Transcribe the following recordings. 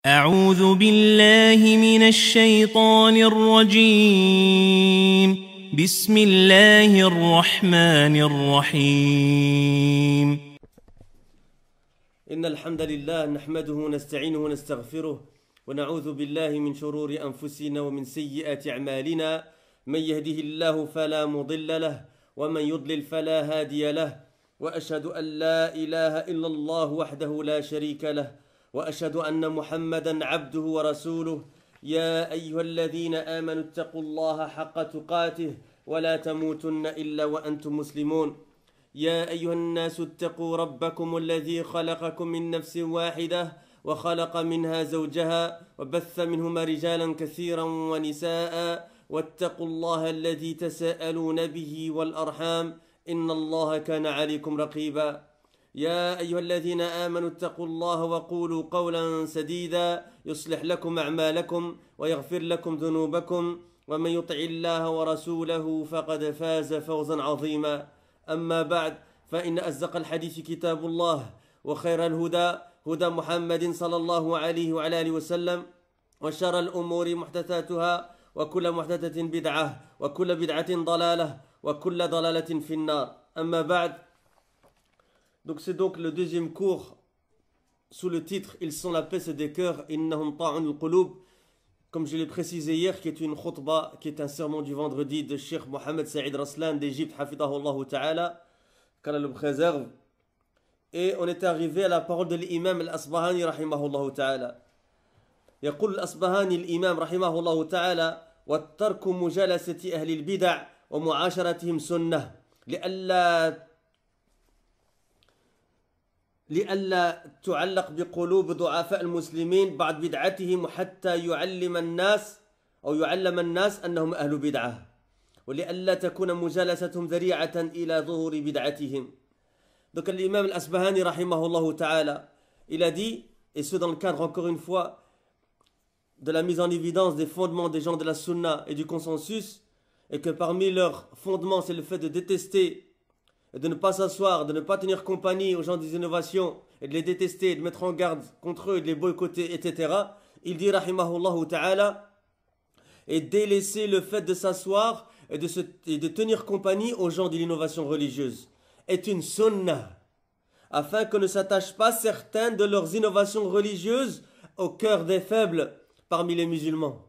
أعوذ بالله من الشيطان الرجيم بسم الله الرحمن الرحيم إن الحمد لله نحمده ونستعينه ونستغفره ونعوذ بالله من شرور أنفسنا ومن سيئات أعمالنا من يهده الله فلا مضل له ومن يضلل فلا هادي له وأشهد أن لا إله إلا الله وحده لا شريك له وأشهد أن محمدا عبده ورسوله يا أيها الذين آمنوا اتقوا الله حق تقاته ولا تموتن إلا وأنتم مسلمون يا أيها الناس اتقوا ربكم الذي خلقكم من نفس واحدة وخلق منها زوجها وبث منهما رجالا كثيرا ونساء واتقوا الله الذي تساءلون به والأرحام إن الله كان عليكم رقيبا يا أيها الذين آمنوا اتقوا الله وقولوا قولا سديدا يصلح لكم أعمالكم ويغفر لكم ذنوبكم ومن يطع الله ورسوله فقد فاز فوزا عظيما أما بعد فإن أصدق الحديث كتاب الله وخير الهدى هدى محمد صلى الله عليه وعلى آله وسلم وشر الأمور محدثاتها وكل محدثة بدعة وكل بدعة ضلالة وكل ضلالة في النار أما بعد. Donc c'est donc le deuxième cours sous le titre Ils sont la paix des cœurs, innahum ta'un al-qulub, comme je l'ai précisé hier, qui est une khutba, qui est un sermon du vendredi de Cheikh Mohamed Saïd Raslan d'Égypte, hafidahullah ta'ala, qu'Allah le préserve. Et on est arrivé à la parole de l'imam al-Asbahani rahimahullah ta'ala. يقول الأصبهاني الإمام رحمه الله تعالى والترك مجالسة أهل البدع ومعاشرتهم سنة لئلا تعلق بقلوب ضعفاء المسلمين بعد بدعتهم حتى يعلم الناس أنهم أهل بدعة ولئلا تكون مجالستهم ذريعة إلى ظهور بدعتهم. Donc l'imam al-Asbahani rahimahullah ta'ala, il a dit, et ce dans le cadre encore une fois de la mise en évidence des fondements des gens de la sunna et du consensus, et que parmi leurs fondements c'est le fait de détester et de ne pas s'asseoir, de ne pas tenir compagnie aux gens des innovations et de les détester, de mettre en garde contre eux et de les boycotter, etc. Il dit rahimahullah ta'ala, et délaisser le fait de s'asseoir et de tenir compagnie aux gens de l'innovation religieuse est une sunnah, afin que ne s'attachent pas certaines de leurs innovations religieuses au cœur des faibles parmi les musulmans,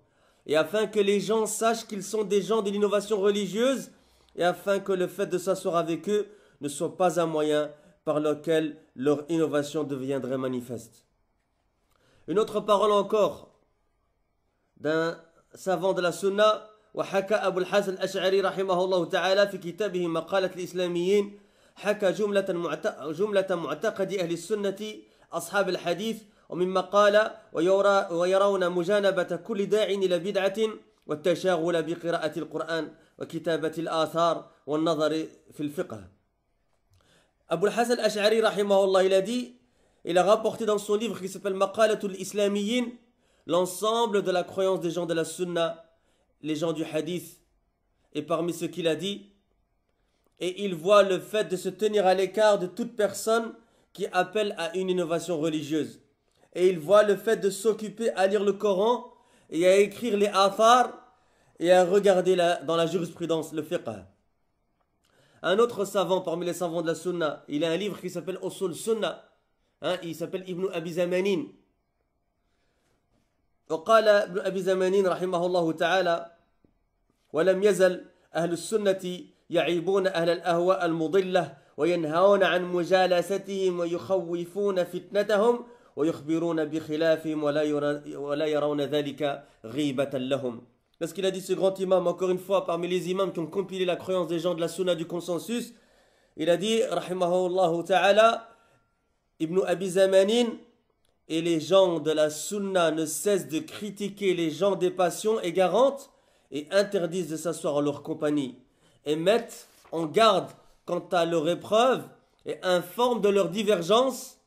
et afin que les gens sachent qu'ils sont des gens de l'innovation religieuse, et afin que le fait de s'asseoir avec eux ne soit pas un moyen par lequel leur innovation deviendrait manifeste. Une autre parole encore d'un savant de la sunna, وحكى أبو الحسن الأشعري رحمه الله تعالى في كتابه مقالة الإسلاميين حكى جملة معتقد أهل السنة أصحاب الحديث ومما قال ويرون مجانبة كل داع إلى بدعة والتشاغل بقراءة القرآن وكتابة الآثار والنظر في الفقه. Abu al-Hasan al-Ash'ari rahimahullah, il a rapporté dans son livre qui s'appelle Maqalatul Islamiyyin l'ensemble de la croyance des gens de la sunna, les gens du hadith, et parmi ce qu'il a dit, et il voit le fait de se tenir à l'écart de toute personne qui appelle à une innovation religieuse, et il voit le fait de s'occuper à lire le Coran et à écrire les athar et à regarder dans la jurisprudence, le fiqh. Un autre savant parmi les savants de la sunna, il a un livre qui s'appelle Usul Sunna, il s'appelle Ibn Abi Zamanin. وقال ابن أبي زمانين رحمه الله تعالى ولم يزل أهل السنة يعيبون أهل الأهواء المضلة وينهون عن مجالستهم ويخوفون فتنتهم ويخبرون بخلافهم ولا يرون ذلك غيبة لهم. Parce qu'il a dit, ce grand imam, encore une fois, parmi les imams qui ont compilé la croyance des gens de la sunna du consensus, il a dit, rahimahullah ta'ala, Ibn Abi Zamanin, et les gens de la sunna ne cessent de critiquer les gens des passions égarantes et interdisent de s'asseoir en leur compagnie, et mettent en garde quant à leur épreuve et informent de leur divergence,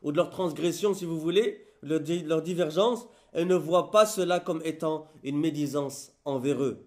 ou de leur transgression si vous voulez, leur divergence, et ne voient pas cela comme étant une médisance envers eux.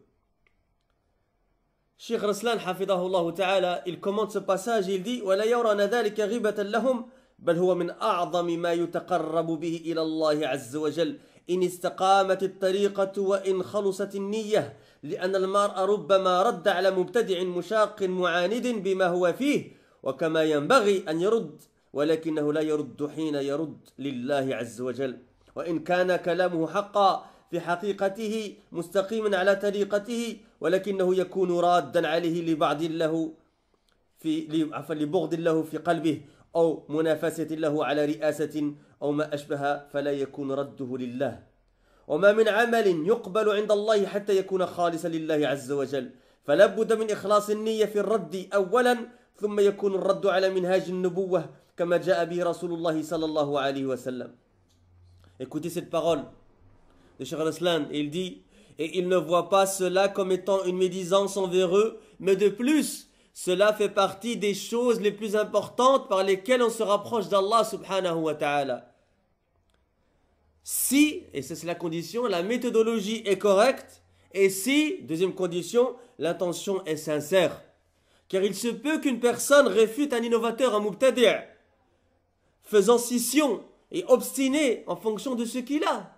Cheikh Raslan hafidahullah ta'ala, il commente ce passage et il dit وَلَا يَوْرَنَ ذَلِكَ غِيبَةً لَهُمْ بل هو من أعظم ما يتقرب به إلى الله عز وجل إن استقامت الطريقة وإن خلصت النية، لأن المرء ربما رد على مبتدع مشاق معاند بما هو فيه وكما ينبغي أن يرد، ولكنه لا يرد حين يرد لله عز وجل، وإن كان كلامه حقا في حقيقته مستقيما على طريقته، ولكنه يكون رادا عليه لبغض له في قلبه أو منافسة له على رئاسة أو ما أشبه، فلا يكون رده لله. وما من عمل يقبل عند الله حتى يكون خالصا لله عز وجل، فلا بد من إخلاص النية في الرد أولا، ثم يكون الرد على منهاج النبوة كما جاء به رسول الله صلى الله عليه وسلم. Écoutez cette parole de Cheikh al-Islam, il dit: et il ne voit pas cela comme étant une médisance envers eux, mais de plus, cela fait partie des choses les plus importantes par lesquelles on se rapproche d'Allah subhanahu wa ta'ala. Si, et c'est la condition, la méthodologie est correcte, et si, deuxième condition, l'intention est sincère. Car il se peut qu'une personne réfute un innovateur, un mubtadi', faisant scission et obstiné en fonction de ce qu'il a,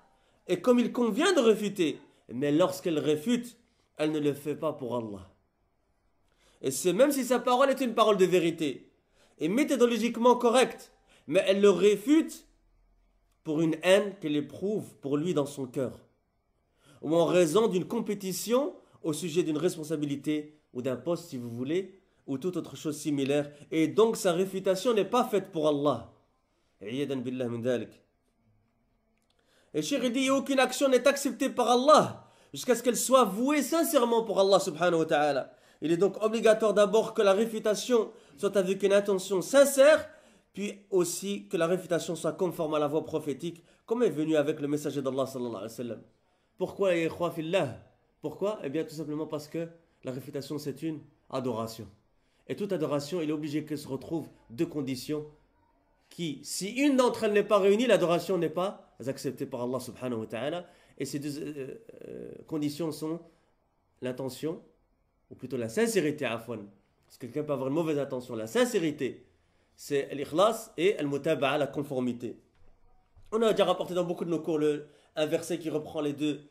et comme il convient de réfuter, mais lorsqu'elle réfute, elle ne le fait pas pour Allah. Et c'est même si sa parole est une parole de vérité, et méthodologiquement correcte, mais elle le réfute pour une haine qu'elle éprouve pour lui dans son cœur, ou en raison d'une compétition au sujet d'une responsabilité ou d'un poste si vous voulez, ou toute autre chose similaire, et donc sa réfutation n'est pas faite pour Allah. Et Cheikh dit aucune action n'est acceptée par Allah jusqu'à ce qu'elle soit vouée sincèrement pour Allah subhanahu wa ta'ala. Il est donc obligatoire d'abord que la réfutation soit avec une intention sincère, puis aussi que la réfutation soit conforme à la voie prophétique, comme est venu avec le messager d'Allah sallallahu alayhi wa sallam. Pourquoi, ya ikhwa fillah? Pourquoi? Eh bien tout simplement parce que la réfutation c'est une adoration. Et toute adoration, il est obligé que se retrouvent deux conditions qui, si une d'entre elles n'est pas réunie, l'adoration n'est pas acceptée par Allah subhanahu wa ta'ala. Et ces deux conditions sont l'intention, ou plutôt la sincérité, afwan. Parce que quelqu'un peut avoir une mauvaise intention. La sincérité, c'est l'ikhlas, et al-mutaba'a, la conformité. On a déjà rapporté dans beaucoup de nos cours un verset qui reprend les deux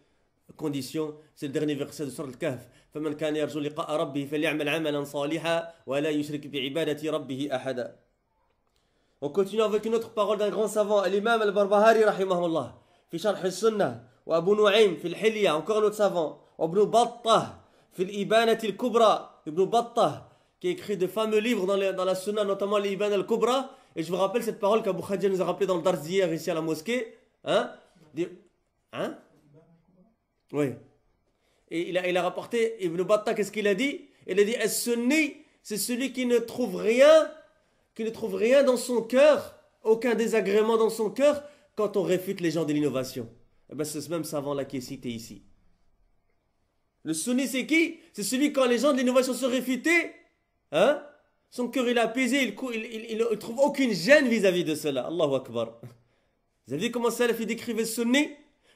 conditions. C'est le dernier verset de Sourate Al-Kahf. فَمَنْ كَانَ يَرْجُو لِقَاءَ رَبِّهِ فَلْيَعْمَلْ عَمَلًا صَالِحًا وَلَا يُشْرِكْ بِعِبَادَةِ رَبِّهِ أَحَدًا. On continue avec une autre parole d'un grand savant, l'imam al-Barbahari rahimahullah, fi sharh al-sunnah, wa Abu Nu'aym fi al-Hilya, encore un autre savant, wa Ibn Battah fi al-Ibanah al-Kubra, Ibn Battah, qui a écrit de fameux livres dans la sunnah, notamment l'Ibanah al-Kubra. Et je vous rappelle cette parole qu'Abu Khadija nous a rappelée dans le dars d'hier ici à la mosquée. Oui. Et il a rapporté, Ibn Battah, qu'est-ce qu'il a dit? Il a dit, as-sunni, c'est celui qui ne trouve rien dans son cœur, aucun désagrément dans son cœur, quand on réfute les gens de l'innovation. Eh bien, c'est ce même savant-là qui est cité ici. Le sunni, c'est qui? C'est celui quand les gens de l'innovation sont réfutés, son cœur il est apaisé, il ne trouve aucune gêne vis-à-vis de cela. Allahu Akbar. Vous avez vu comment Salafi décrivait le sunni?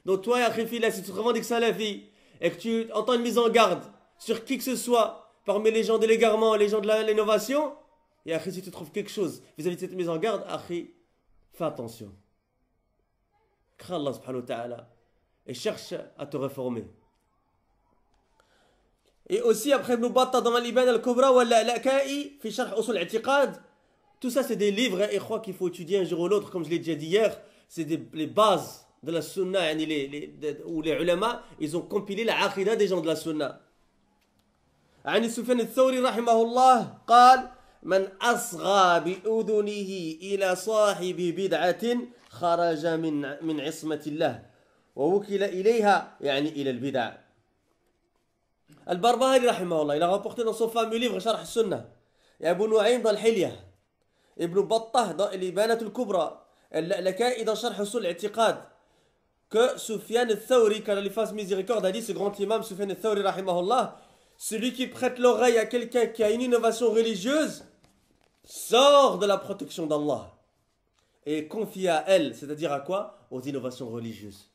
Donc toi, là, si tu te revendiques Salafi, et que tu entends une mise en garde sur qui que ce soit, parmi les gens de l'égarement, les gens de l'innovation, et après, si tu trouves quelque chose vis-à-vis de cette mise en garde, après, fais attention. Crains Allah subhanahu wa ta'ala et cherche à te réformer. Et aussi, après Ibn Battah dans l'Ibanah al-Kubra ou al-La'ka'i, fi sharh usul i'tiqad, tout ça, c'est des livres et crois qu'il faut étudier un jour ou l'autre, comme je l'ai déjà dit hier, c'est les bases de la sunna, où les ulama, ils ont compilé la aqidah des gens de la sunna. عن سفيان الثوري رحمه الله قال من أصغى بأذنه إلى صاحب بدعة خرج من عصمة الله ووكل إليها يعني إلى البدع. Al-Barbahari rahimahullah, il a rapporté dans son fameux livre Sharh al-Sunnah, et Abu Nu'aym dans al-Hilya, Ibn Battah dans l'Ibanah al-Kubra, al-Laka'i dans Sharh usul i'tiqad, que Sufyan al-Thawri, qu'Allah lui fasse miséricorde, a dit, ce grand imam Sufyan al-Thawri rahimahullah, celui qui prête l'oreille à quelqu'un qui a une innovation religieuse sort de la protection d'Allah et confie à elle, c'est-à-dire à quoi? Aux innovations religieuses.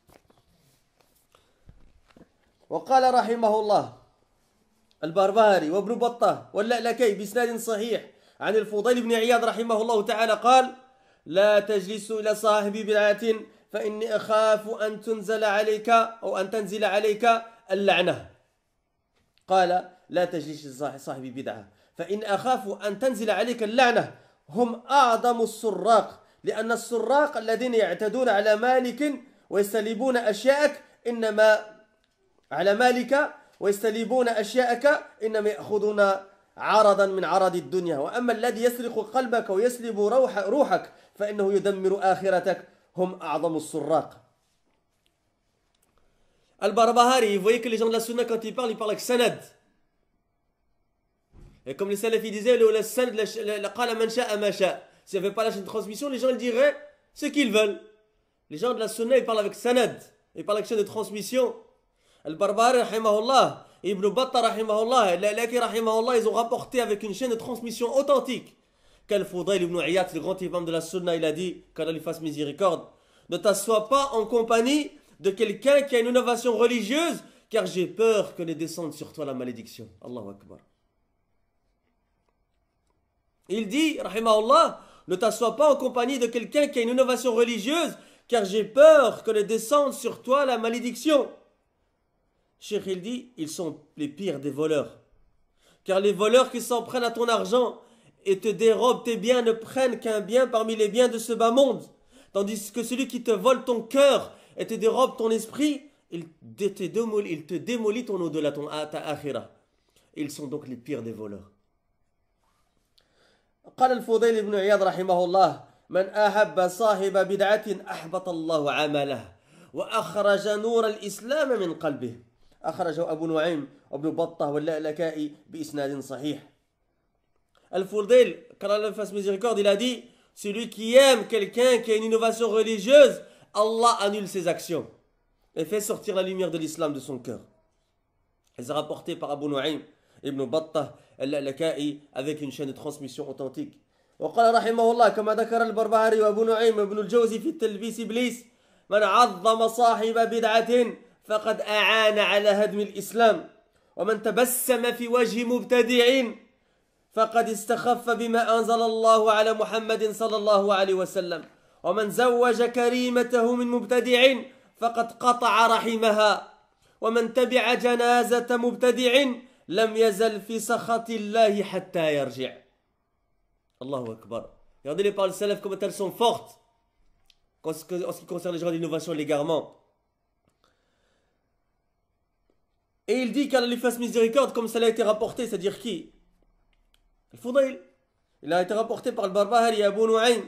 وقال رحمه الله البربهاري وابن بطة واللألكي بإسناد صحيح عن الفضيل بن عياض رحمه الله تعالى قال لا تجلس إلى صاحب بدعة فإني أخاف أن تنزل عليك أو أن تنزل عليك اللعنة. قال لا تجلس صاحب بدعة فإن أخاف أن تنزل عليك اللعنة. هم أعظم السراق، لأن السراق الذين يعتدون على مالك ويستلبون أشياءك إنما على مالك ويستلبون أشياءك إنما يأخذون عرضا من عرض الدنيا، وأما الذي يسرق قلبك ويسلب روحك فإنه يدمر آخرتك. هم أعظم السراق. Al-Barbahari, vous voyez que les gens de la Sunna, quand ils parlent avec sanad. Et comme les salafis disaient, s'il n'y avait pas la chaîne de transmission, les gens ils diraient ce qu'ils veulent. Les gens de la Sunna, ils parlent avec sanad, ils parlent avec chaîne de transmission. Al-Barbahari, rahimahullah, Ibn Battah, rahimahullah, Laki, rahimahullah, ils ont rapporté avec une chaîne de transmission authentique. Qu'Al-Fudayl ibn Iyad, le grand imam de la Sunna, il a dit, qu'Allah lui fasse miséricorde, ne t'assois pas en compagnie de quelqu'un qui a une innovation religieuse, car j'ai peur que ne descende sur toi la malédiction. Allahu Akbar. Il dit, rahimahullah, ne t'assois pas en compagnie de quelqu'un qui a une innovation religieuse, car j'ai peur que ne descende sur toi la malédiction. Cheikh, il dit, ils sont les pires des voleurs. Car les voleurs qui s'en prennent à ton argent et te dérobent tes biens ne prennent qu'un bien parmi les biens de ce bas monde. Tandis que celui qui te vole ton cœur et te dérobe ton esprit, il te démolit ton au-delà, ta akhira. Ils sont donc les pires des voleurs. قال الفضيل بن عياض رحمه الله من أحب صاحب بدعة أحبط الله عمله وأخرج نور الإسلام من قلبه. أخرجه أبو نعيم وابن بطة واللألكائي بإسناد صحيح. Al-Fudayl, qu'Allah lui fasse miséricorde, il a dit, celui qui aime quelqu'un qui a une innovation religieuse, Allah annule ses actions et fait sortir la lumière de l'islam de son cœur. C'est rapporté par Abu Nu'aym, Ibn Battah, Al-Laka'i, avec une chaîne de transmission authentique. وقال رحمه الله كما ذكر البربهاري وابو نعيم وابن الجوزي في التلبيس إبليس من عظم صاحب بدعة فقد أعان على هدم الإسلام ومن تبسم في وجه مبتدع فقد استخف بما أنزل الله على محمد صلى الله عليه وسلم ومن زوج كريمته من مبتدع فقد قطع رحمها ومن تبع جنازة مبتدع لم يزل في سخط الله حتى يرجع. Allahu Akbar. Regardez les paroles salaf comme elles sont fortes en ce qui concerne les gens d'innovation et l'égarement. Et il dit qu'Allah lui fasse miséricorde comme ça a été rapporté, c'est-à-dire qui? Al-Fudayl. Il a été rapporté par le Barbahari et Abu Nu'aym,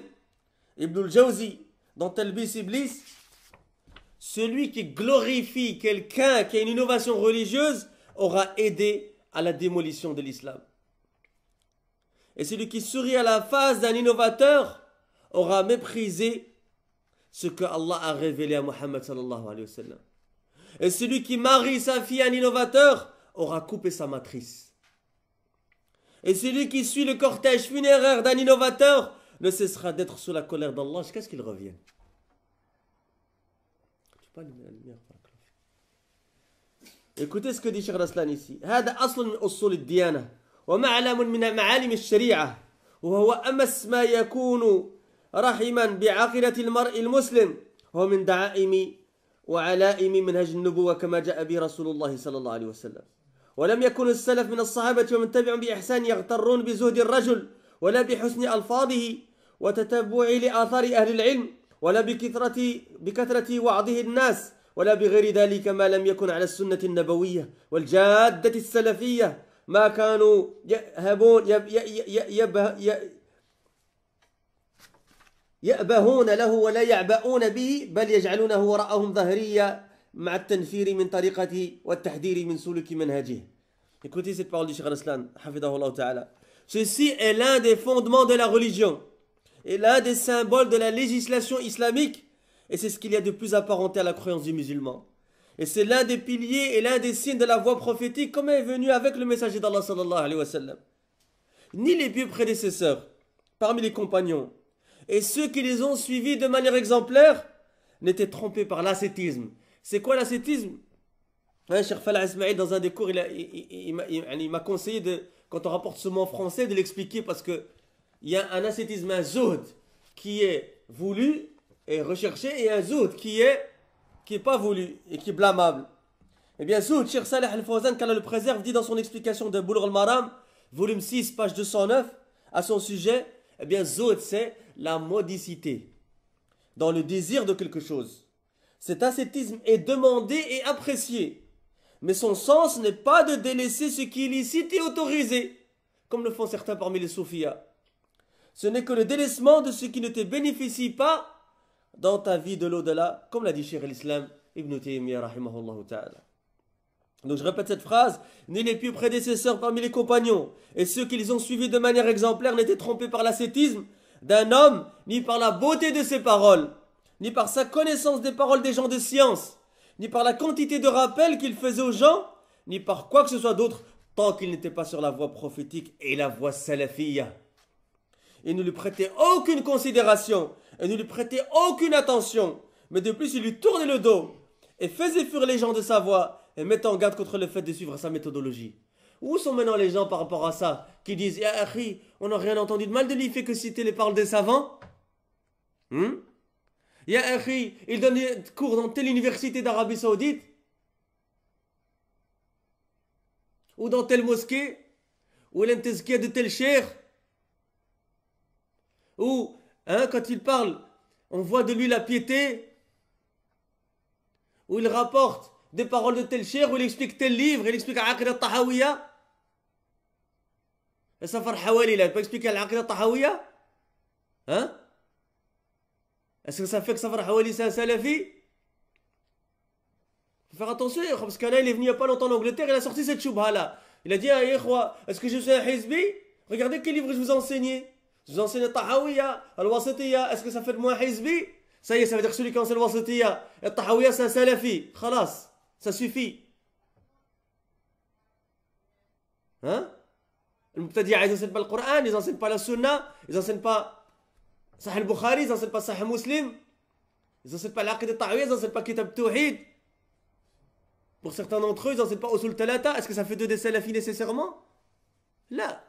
Ibn al-Jawzi, dans Talbis Iblis. Celui qui glorifie quelqu'un qui a une innovation religieuse aura aidé à la démolition de l'islam. Et celui qui sourit à la face d'un innovateur aura méprisé ce que Allah a révélé à Muhammad sallallahu alayhi wa sallam. Et celui qui marie sa fille à un innovateur aura coupé sa matrice. Et celui qui suit le cortège funéraire d'un innovateur ne cessera d'être sous la colère d'Allah jusqu'à ce qu'il revienne. Écoutez ce que dit Cheikh Raslan ici. هذا أصل من أصول الديانة ومعلم من معالم الشريعة وهو أمس ما يكون رحما بعقيدة المرء المسلم وهو من دعائم وعلائم منهج النبوة كما جاء به رسول الله صلى الله عليه وسلم. ولم يكن السلف من الصحابة ومن تبعهم بإحسان يغترون بزهد الرجل ولا بحسن ألفاظه وتتبع لآثار أهل العلم ولا بكثرة وعظه الناس ولا بغير ذلك ما لم يكن على السنة النبوية والجادة السلفية ما كانوا يأبهون له ولا يعبؤون به بل يجعلونه وراءهم ظهرية مع التنفير من طريقته والتحذير من سلوك منهجه. Écoutez cette parole du Cheikh Raslan, hafidahullah ta'ala. Ceci est l'un des fondements de la religion et l'un des symboles de la législation islamique, et c'est ce qu'il y a de plus apparenté à la croyance du musulman. Et c'est l'un des piliers et l'un des signes de la voie prophétique comme est venu avec le messager d'Allah sallallahu alayhi wa sallam. Ni les pieux prédécesseurs parmi les compagnons et ceux qui les ont suivis de manière exemplaire n'étaient trompés par l'ascétisme. C'est quoi l'ascétisme? Cheikh Falah Ismail, dans un des cours, il m'a conseillé, quand on rapporte ce mot en français, de l'expliquer parce qu'il y a un ascétisme, un zuhd, qui est voulu et recherché, et un zoud qui est pas voulu et qui est blâmable. Eh bien, zoud, Cheikh Saleh Al-Fawzan, qu'Allah le préserve, dit dans son explication de Bulugh al-Maram, volume 6, page 209, à son sujet, eh bien, zoud, c'est la modicité dans le désir de quelque chose. Cet ascétisme est demandé et apprécié, mais son sens n'est pas de délaisser ce qui est licite et autorisé, comme le font certains parmi les soufiyas. Ce n'est que le délaissement de ce qui ne te bénéficie pas dans ta vie de l'au-delà, comme l'a dit Cheikh l'Islam Ibn Taymiyyah rahimahullah ta'ala. Donc je répète cette phrase, ni les pieux prédécesseurs parmi les compagnons et ceux qui les ont suivis de manière exemplaire n'étaient trompés par l'ascétisme d'un homme, ni par la beauté de ses paroles, ni par sa connaissance des paroles des gens de science, ni par la quantité de rappels qu'il faisait aux gens, ni par quoi que ce soit d'autre, tant qu'il n'était pas sur la voie prophétique et la voie salafiyya. Il ne lui prêtait aucune considération, et ne lui prêtait aucune attention, mais de plus il lui tournait le dos, et faisait fuir les gens de sa voie, et mettait en garde contre le fait de suivre sa méthodologie. Où sont maintenant les gens par rapport à ça, qui disent « Ya akhi, on n'a rien entendu de mal de lui, il fait que citer les paroles des savants ?» Ya akhi, il donne des cours dans telle université d'Arabie Saoudite, ou dans telle mosquée, ou l'intezkia de tel cheikh, ou quand il parle, on voit de lui la piété, où il rapporte des paroles de tel cheikh, où il explique tel livre, il explique Aqida Tahawiyya. Et Safar Hawali, il n'a pas expliqué l'Aqida Tahawiyya? Est-ce que ça fait que Safar Hawali c'est un salafi? Faut faire attention, parce qu'un il est venu il n'y a pas longtemps en Angleterre, il a sorti cette choubha là. Il a dit, est-ce que je suis un hizbi? Regardez quel livre je vous ai enseigné. Je vous enseigne Tahawiyya, Al-Wasitiyya. Est-ce que ça fait de moi un hizbi? Ça y est, ça veut dire que celui qui enseigne Al-Wasitiyya et Tahawiyya c'est un salafi. Khalas, ça suffit. Les Mubtadi'a, ils n'enseignent pas le Coran, ils n'enseignent pas la Sunna, ils n'enseignent pas Sahih al-Bukhari, ils n'enseignent pas Sahih Muslim, ils n'enseignent pas l'Aqid al-Tahawiyya, ils n'enseignent pas Kitab Tawhid. Pour certains d'entre eux, ils n'enseignent pas Usul Talata. Est-ce que ça fait d'eux des salafis nécessairement? Là.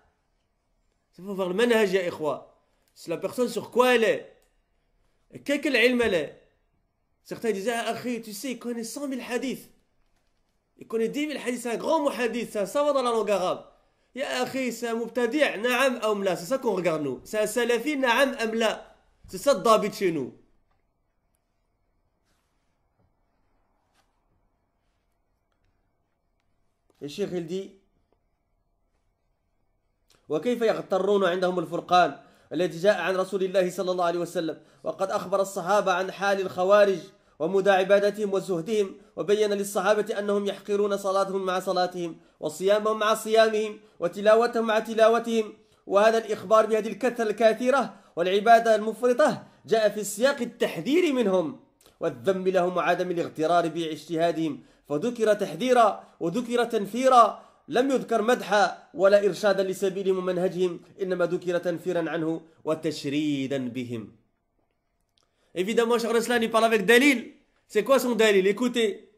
Il faut voir le manhaj, ya ikhwa. C'est la personne sur quoi elle est. Et quel ilm elle est. Certains disaient, ah, akhi, tu sais, il connaît 100 000 hadiths. Il connaît 10 000 hadiths, c'est un grand muhadith, c'est un savant dans la langue arabe. Ya akhi, c'est un mubtadi' na'am ou mla, c'est ça qu'on regarde nous. C'est un salafi, na'am ou mla. C'est ça le dabit chez nous. Et Cheikh il dit وكيف يغترون عندهم الفرقان الذي جاء عن رسول الله صلى الله عليه وسلم وقد أخبر الصحابة عن حال الخوارج ومدى عبادتهم وزهدهم وبين للصحابة أنهم يحقرون صلاتهم مع صلاتهم وصيامهم مع صيامهم وتلاوتهم مع تلاوتهم وهذا الإخبار بهذه الكثرة الكثيرة والعبادة المفرطة جاء في السياق التحذير منهم والذم لهم وعدم الاغترار باجتهادهم فذكر تحذيرا وذكر تنفيرا لم يذكر مدحا ولا إرشادا لسبيلهم ومنهجهم إنما ذكر تنفيرا عنه وتشريدا بهم. Évidemment, Cheikh al-Islam il parle avec dalil. C'est quoi son dalil? Écoutez.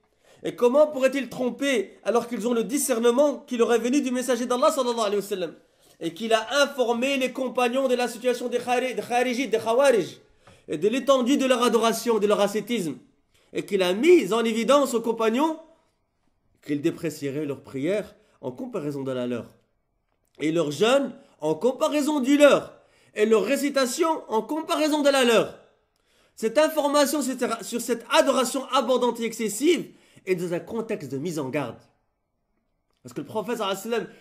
Et comment pourrait-il tromper alors qu'ils ont le discernement qui leur est venu du messager d'Allah sallallahu alayhi wa sallam et qu'il a informé les compagnons de la situation des kharijites, des khawarij et de l'étendue de leur adoration, de leur ascétisme et qu'il a mis en évidence aux compagnons qu'ils déprécieraient leurs prières en comparaison de la leur, et leur jeûne en comparaison du leur, et leur récitation en comparaison de la leur. Cette information sur cette adoration abondante et excessive est dans un contexte de mise en garde. Parce que le prophète,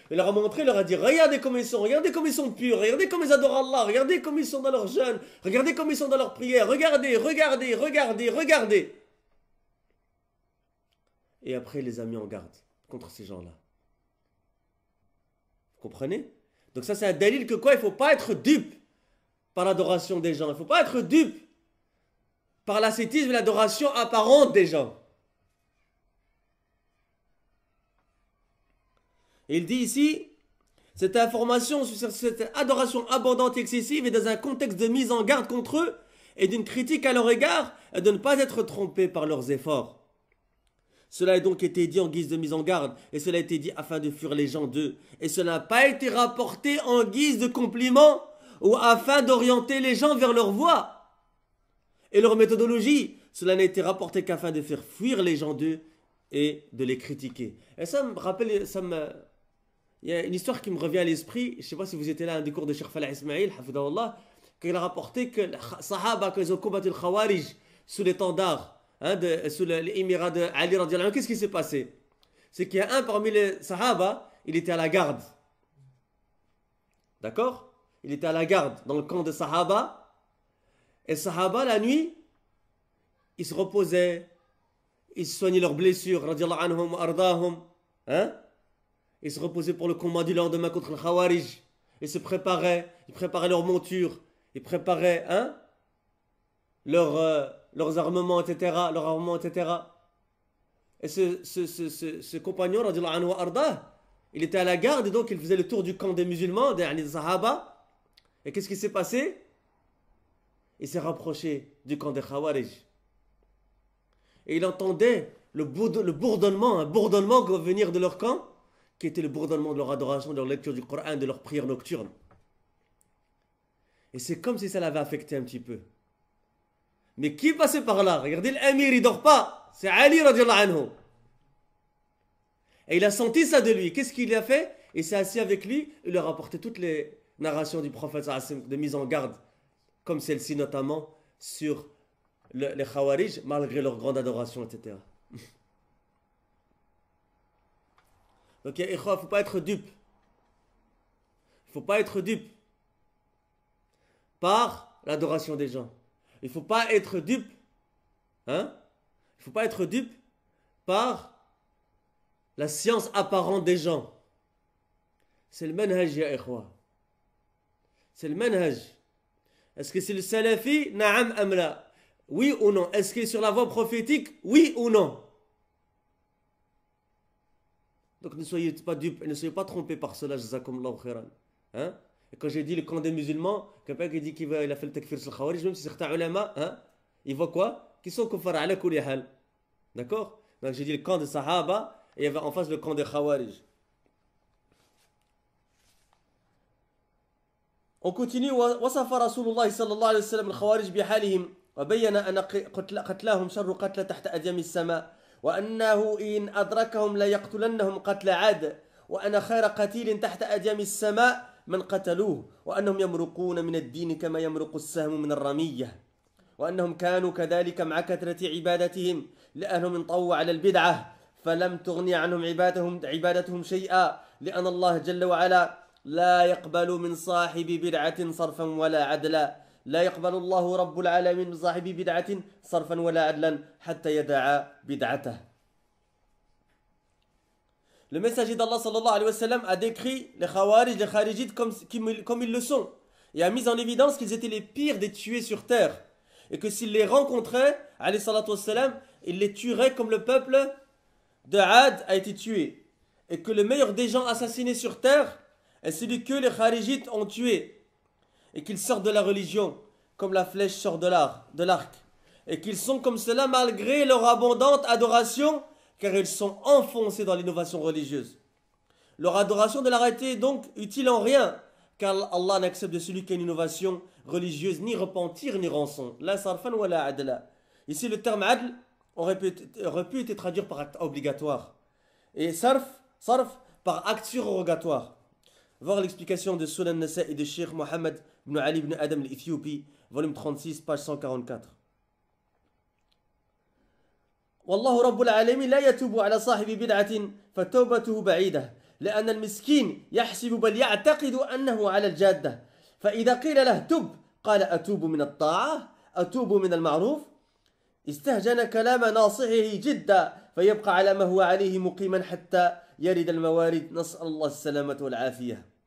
il leur a montré, il leur a dit, regardez comme ils sont purs, regardez comme ils adorent Allah, regardez comme ils sont dans leur jeûne, regardez comme ils sont dans leur prière, regardez. Et après, il les a mis en garde contre ces gens-là. Vous comprenez? Donc ça, c'est un dalil que quoi? Il ne faut pas être dupe par l'adoration des gens. Il ne faut pas être dupe par l'ascétisme et l'adoration apparente des gens. Et il dit ici, cette information sur cette adoration abondante et excessive est dans un contexte de mise en garde contre eux et d'une critique à leur égard et de ne pas être trompés par leurs efforts. Cela a donc été dit en guise de mise en garde, et cela a été dit afin de fuir les gens d'eux. Et cela n'a pas été rapporté en guise de compliment ou afin d'orienter les gens vers leur voie et leur méthodologie. Cela n'a été rapporté qu'afin de faire fuir les gens d'eux et de les critiquer. Et ça me rappelle, il y a une histoire qui me revient à l'esprit. Je ne sais pas si vous étiez là à un des cours de Cheikh Falah Ismail, hafidahullah, qu'il a rapporté que les Sahaba, quand ils ont combattu le Khawarij sous l'étendard, sous l'émirat de Ali radiallahu anhu, qu'est-ce qui s'est passé? C'est qu'il y a un parmi les Sahaba, il était à la garde. D'accord? Il était à la garde dans le camp de Sahaba. Et Sahaba, la nuit, ils se reposaient, ils soignaient leurs blessures, radiallahu anhum wa ardahum. Ils se reposaient pour le combat du lendemain contre le Khawarij. Ils se préparaient, ils préparaient leur monture, ils préparaient leurs armements, etc. Leurs armements, etc. Et ce compagnon, radiallahu anhu wa ardah, il était à la garde et donc il faisait le tour du camp des musulmans, des Sahaba. Et qu'est-ce qui s'est passé? Il s'est rapproché du camp des Khawarij. Et il entendait le bourdonnement, un bourdonnement qui va venir de leur camp, qui était le bourdonnement de leur adoration, de leur lecture du Coran, de leur prière nocturne. Et c'est comme si ça l'avait affecté un petit peu. Mais qui passait par là? Regardez, l'Amir, il ne dort pas. C'est Ali radiallahu anhu. Et il a senti ça de lui. Qu'est-ce qu'il a fait? Il s'est assis avec lui, il leur a apporté toutes les narrations du prophète de mise en garde, comme celle-ci notamment, sur les Khawarij, malgré leur grande adoration, etc. Donc, il ne faut pas être dupe. Il ne faut pas être dupe par l'adoration des gens. Il ne faut pas être dupe. Il ne faut pas être dupe par la science apparente des gens. C'est le manhaj, ya ikhwa. C'est le manhaj. Est-ce que c'est le salafi? Na'am amla. Oui ou non? Est-ce qu'il est sur la voie prophétique? Oui ou non? Donc ne soyez pas dupes, ne soyez pas trompés par cela, jazakumullahu khairan. Et quand j'ai dit le camp des musulmans, quelqu'un qui dit qu'il a fait le takfir sur le Khawarij, même si certains ulama, ils voient quoi? Qu'ils sont kuffar ala kulli hal. D'accord? Donc j'ai dit le camp des Sahaba, et il y avait en face le camp des Khawarij. On continue. وصف رسول الله صلى الله عليه وسلم الخوارج بحالهم وبين أن قتلاهم شر قتل تحت أديم السماء وأنه إن أدركهم لا يقتلنهم قتل عاد وأن خير قتيل تحت أديم السماء من قتلوه وأنهم يمرقون من الدين كما يمرق السهم من الرمية وأنهم كانوا كذلك مع كثرة عبادتهم لأنهم انطووا على البدعة فلم تغني عنهم عبادتهم شيئا لأن الله جل وعلا لا يقبل من صاحب بدعة صرفا ولا عدلا لا يقبل الله رب العالمين من صاحب بدعة صرفا ولا عدلا حتى يدع بدعته. Le messager d'Allah sallallahu alayhi wa sallam a décrit les Khawarij, les Kharijites comme ils le sont et a mis en évidence qu'ils étaient les pires des tués sur terre et que s'il les rencontrait, alayhi salatu wa sallam, il les tuerait comme le peuple de Ad a été tué et que le meilleur des gens assassinés sur terre est celui que les Kharijites ont tué et qu'ils sortent de la religion comme la flèche sort de l'arc et qu'ils sont comme cela malgré leur abondante adoration car ils sont enfoncés dans l'innovation religieuse. Leur adoration ne leur a été donc utile en rien car Allah n'accepte de celui qui a une innovation religieuse ni repentir ni rançon. La sarfan wa la adla. Ici le terme adl aurait pu être traduit par acte obligatoire et sarf par acte surrogatoire. Voir l'explication de Sunan Nasa'i de Cheikh Mohammed ibn Ali ibn Adam l'Éthiopie, volume 36, page 144. والله رب العالمين لا يتوب على صاحب بدعة فتوبته بعيدة لأن المسكين يحسب بل يعتقد أنه على الجادة فإذا قيل له تب قال أتوب من الطاعة أتوب من المعروف استهجن كلام ناصحه جدا فيبقى على ما هو عليه مقيما حتى يرد الموارد نسأل الله السلامة والعافية.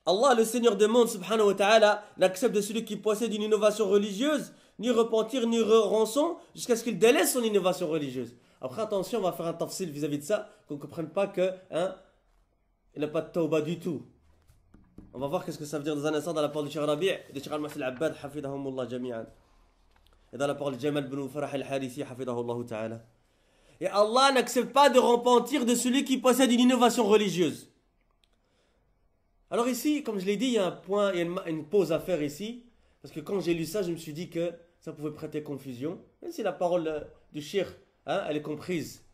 Allah, le Seigneur des mondes, subhanahu wa ta'ala, n'accepte de celui qui possède une innovation religieuse, ni repentir, ni rançon, jusqu'à ce qu'il délaisse son innovation religieuse. Après, attention, on va faire un tafsil vis-à-vis de ça, qu'on ne comprenne pas que, il n'a pas de tawbah du tout. On va voir qu'est-ce que ça veut dire dans un instant dans la parole du Cheikh Rabi' et de Cheikh Al-Mahdi Al-Abbad, hafidahumullah jami'an. Et dans la parole de Jamal ibn Farah Al-Harithi, hafidahullah ta'ala. Et Allah n'accepte pas de repentir de celui qui possède une innovation religieuse. Alors ici, comme je l'ai dit, il y a un point, il y a une pause à faire ici. Parce que quand j'ai lu ça, je me suis dit que ça pouvait prêter confusion. Même si la parole du shir, hein, elle est comprise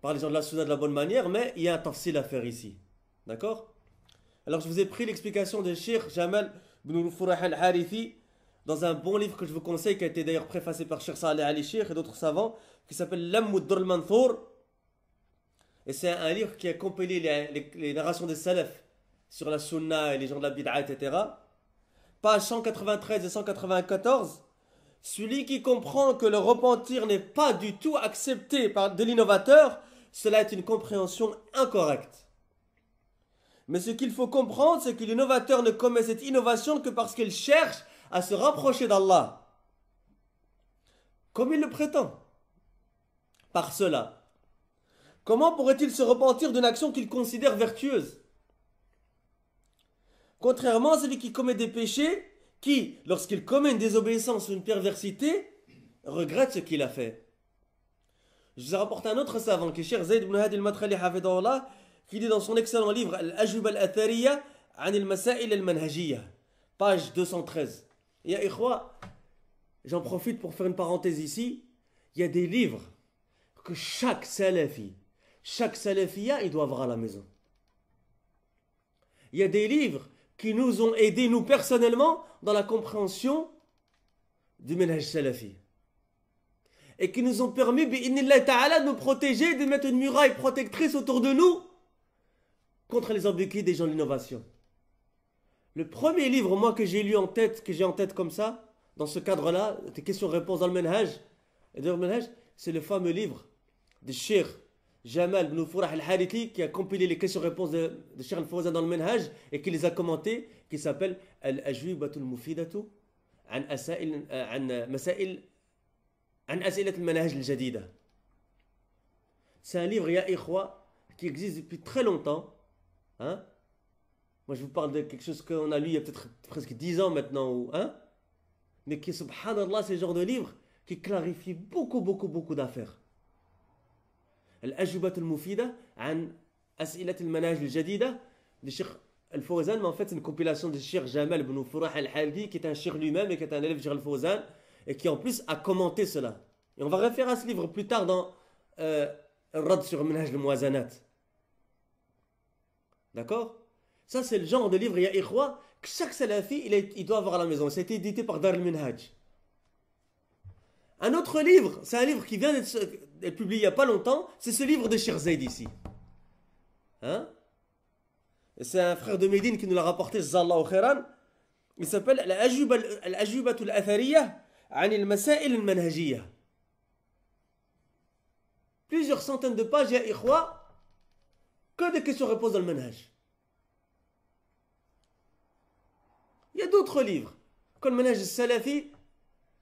par les gens de la Sunna de la bonne manière, mais il y a un tafsil à faire ici. D'accord? Alors je vous ai pris l'explication de Cheikh Jamal ibn Furah al-Harithi dans un bon livre que je vous conseille, qui a été d'ailleurs préfacé par Cheikh Saleh Ali Cheikh et d'autres savants, qui s'appelle Lammoud Dur al-Manthur. Et c'est un livre qui a compilé les narrations des salafs sur la sunna et les gens de la bid'a, etc. Pages 193 et 194. Celui qui comprend que le repentir n'est pas du tout accepté par de l'innovateur, cela est une compréhension incorrecte. Mais ce qu'il faut comprendre, c'est que l'innovateur ne commet cette innovation que parce qu'il cherche à se rapprocher d'Allah, comme il le prétend. Par cela, comment pourrait-il se repentir d'une action qu'il considère vertueuse? Contrairement à celui qui commet des péchés, qui, lorsqu'il commet une désobéissance ou une perversité, regrette ce qu'il a fait. Je vous ai rapporté un autre savant, qui est Cheikh Zayd ibn Hadi al-Madkhali hafidahullah, qui dit dans son excellent livre Al-Ajwib al-Athariya an al-Masail al-Manhajiyya, page 213. Et ya ikhwa, j'en profite pour faire une parenthèse ici, il y a des livres que chaque salafiya, il doit avoir à la maison. Il y a des livres qui nous ont aidés, nous personnellement, dans la compréhension du ménage salafi. Et qui nous ont permis, bi'inillah ta'ala, de nous protéger, de mettre une muraille protectrice autour de nous contre les embûches des gens de l'innovation. Le premier livre, moi, que j'ai lu en tête, que j'ai en tête comme ça, dans ce cadre-là, des questions-réponses dans le Manhaj, et dans le Manhaj, c'est le fameux livre de Cheikh Jamal ibn Furah al-Harithi, qui a compilé les questions-réponses de Cheikh al-Fawzan dans le Manhaj et qui les a commentées, qui s'appelle Al-Ajwibatu al-Mufidatu an Masail an As'ilat al-Manhaj al-Jadida. C'est un livre, ya ikhwa, qui existe depuis très longtemps. Hein? Moi, je vous parle de quelque chose qu'on a lu il y a peut-être presque 10 ans maintenant, hein? Mais qui, subhanallah, c'est le genre de livre qui clarifie beaucoup d'affaires. Al-Ajwibatu al-Mufida an As'ilat al-Manhaj al-Jadida de Cheikh al-Fawzan, mais en fait c'est une compilation de Cheikh Jamal ibn Furah al-Harithi, qui est un cheikh lui-même et qui est un élève de Cheikh al-Fawzan, et qui en plus a commenté cela. Et on va référer à ce livre plus tard dans Rad sur Manhaj al-Muwazanat. D'accord? Ça c'est le genre de livre, ya ikhwa, que chaque salafi il doit avoir à la maison. Ça a été édité par Dar al-Minhaj. Un autre livre, c'est un livre qui vient d'être publié il n'y a pas longtemps, c'est ce livre de Cheikh Zayd ici. Hein? Et c'est un frère de Médine qui nous l'a rapporté, Zallahu khairan. Il s'appelle Al-Ajwibatu al-Athariya an al-Masail al-Manhajiyya. Plusieurs centaines de pages, ya ikhwa, que des questions-réponses dans le Manhaj. Il y a d'autres livres, comme le Manhaj al-Salafi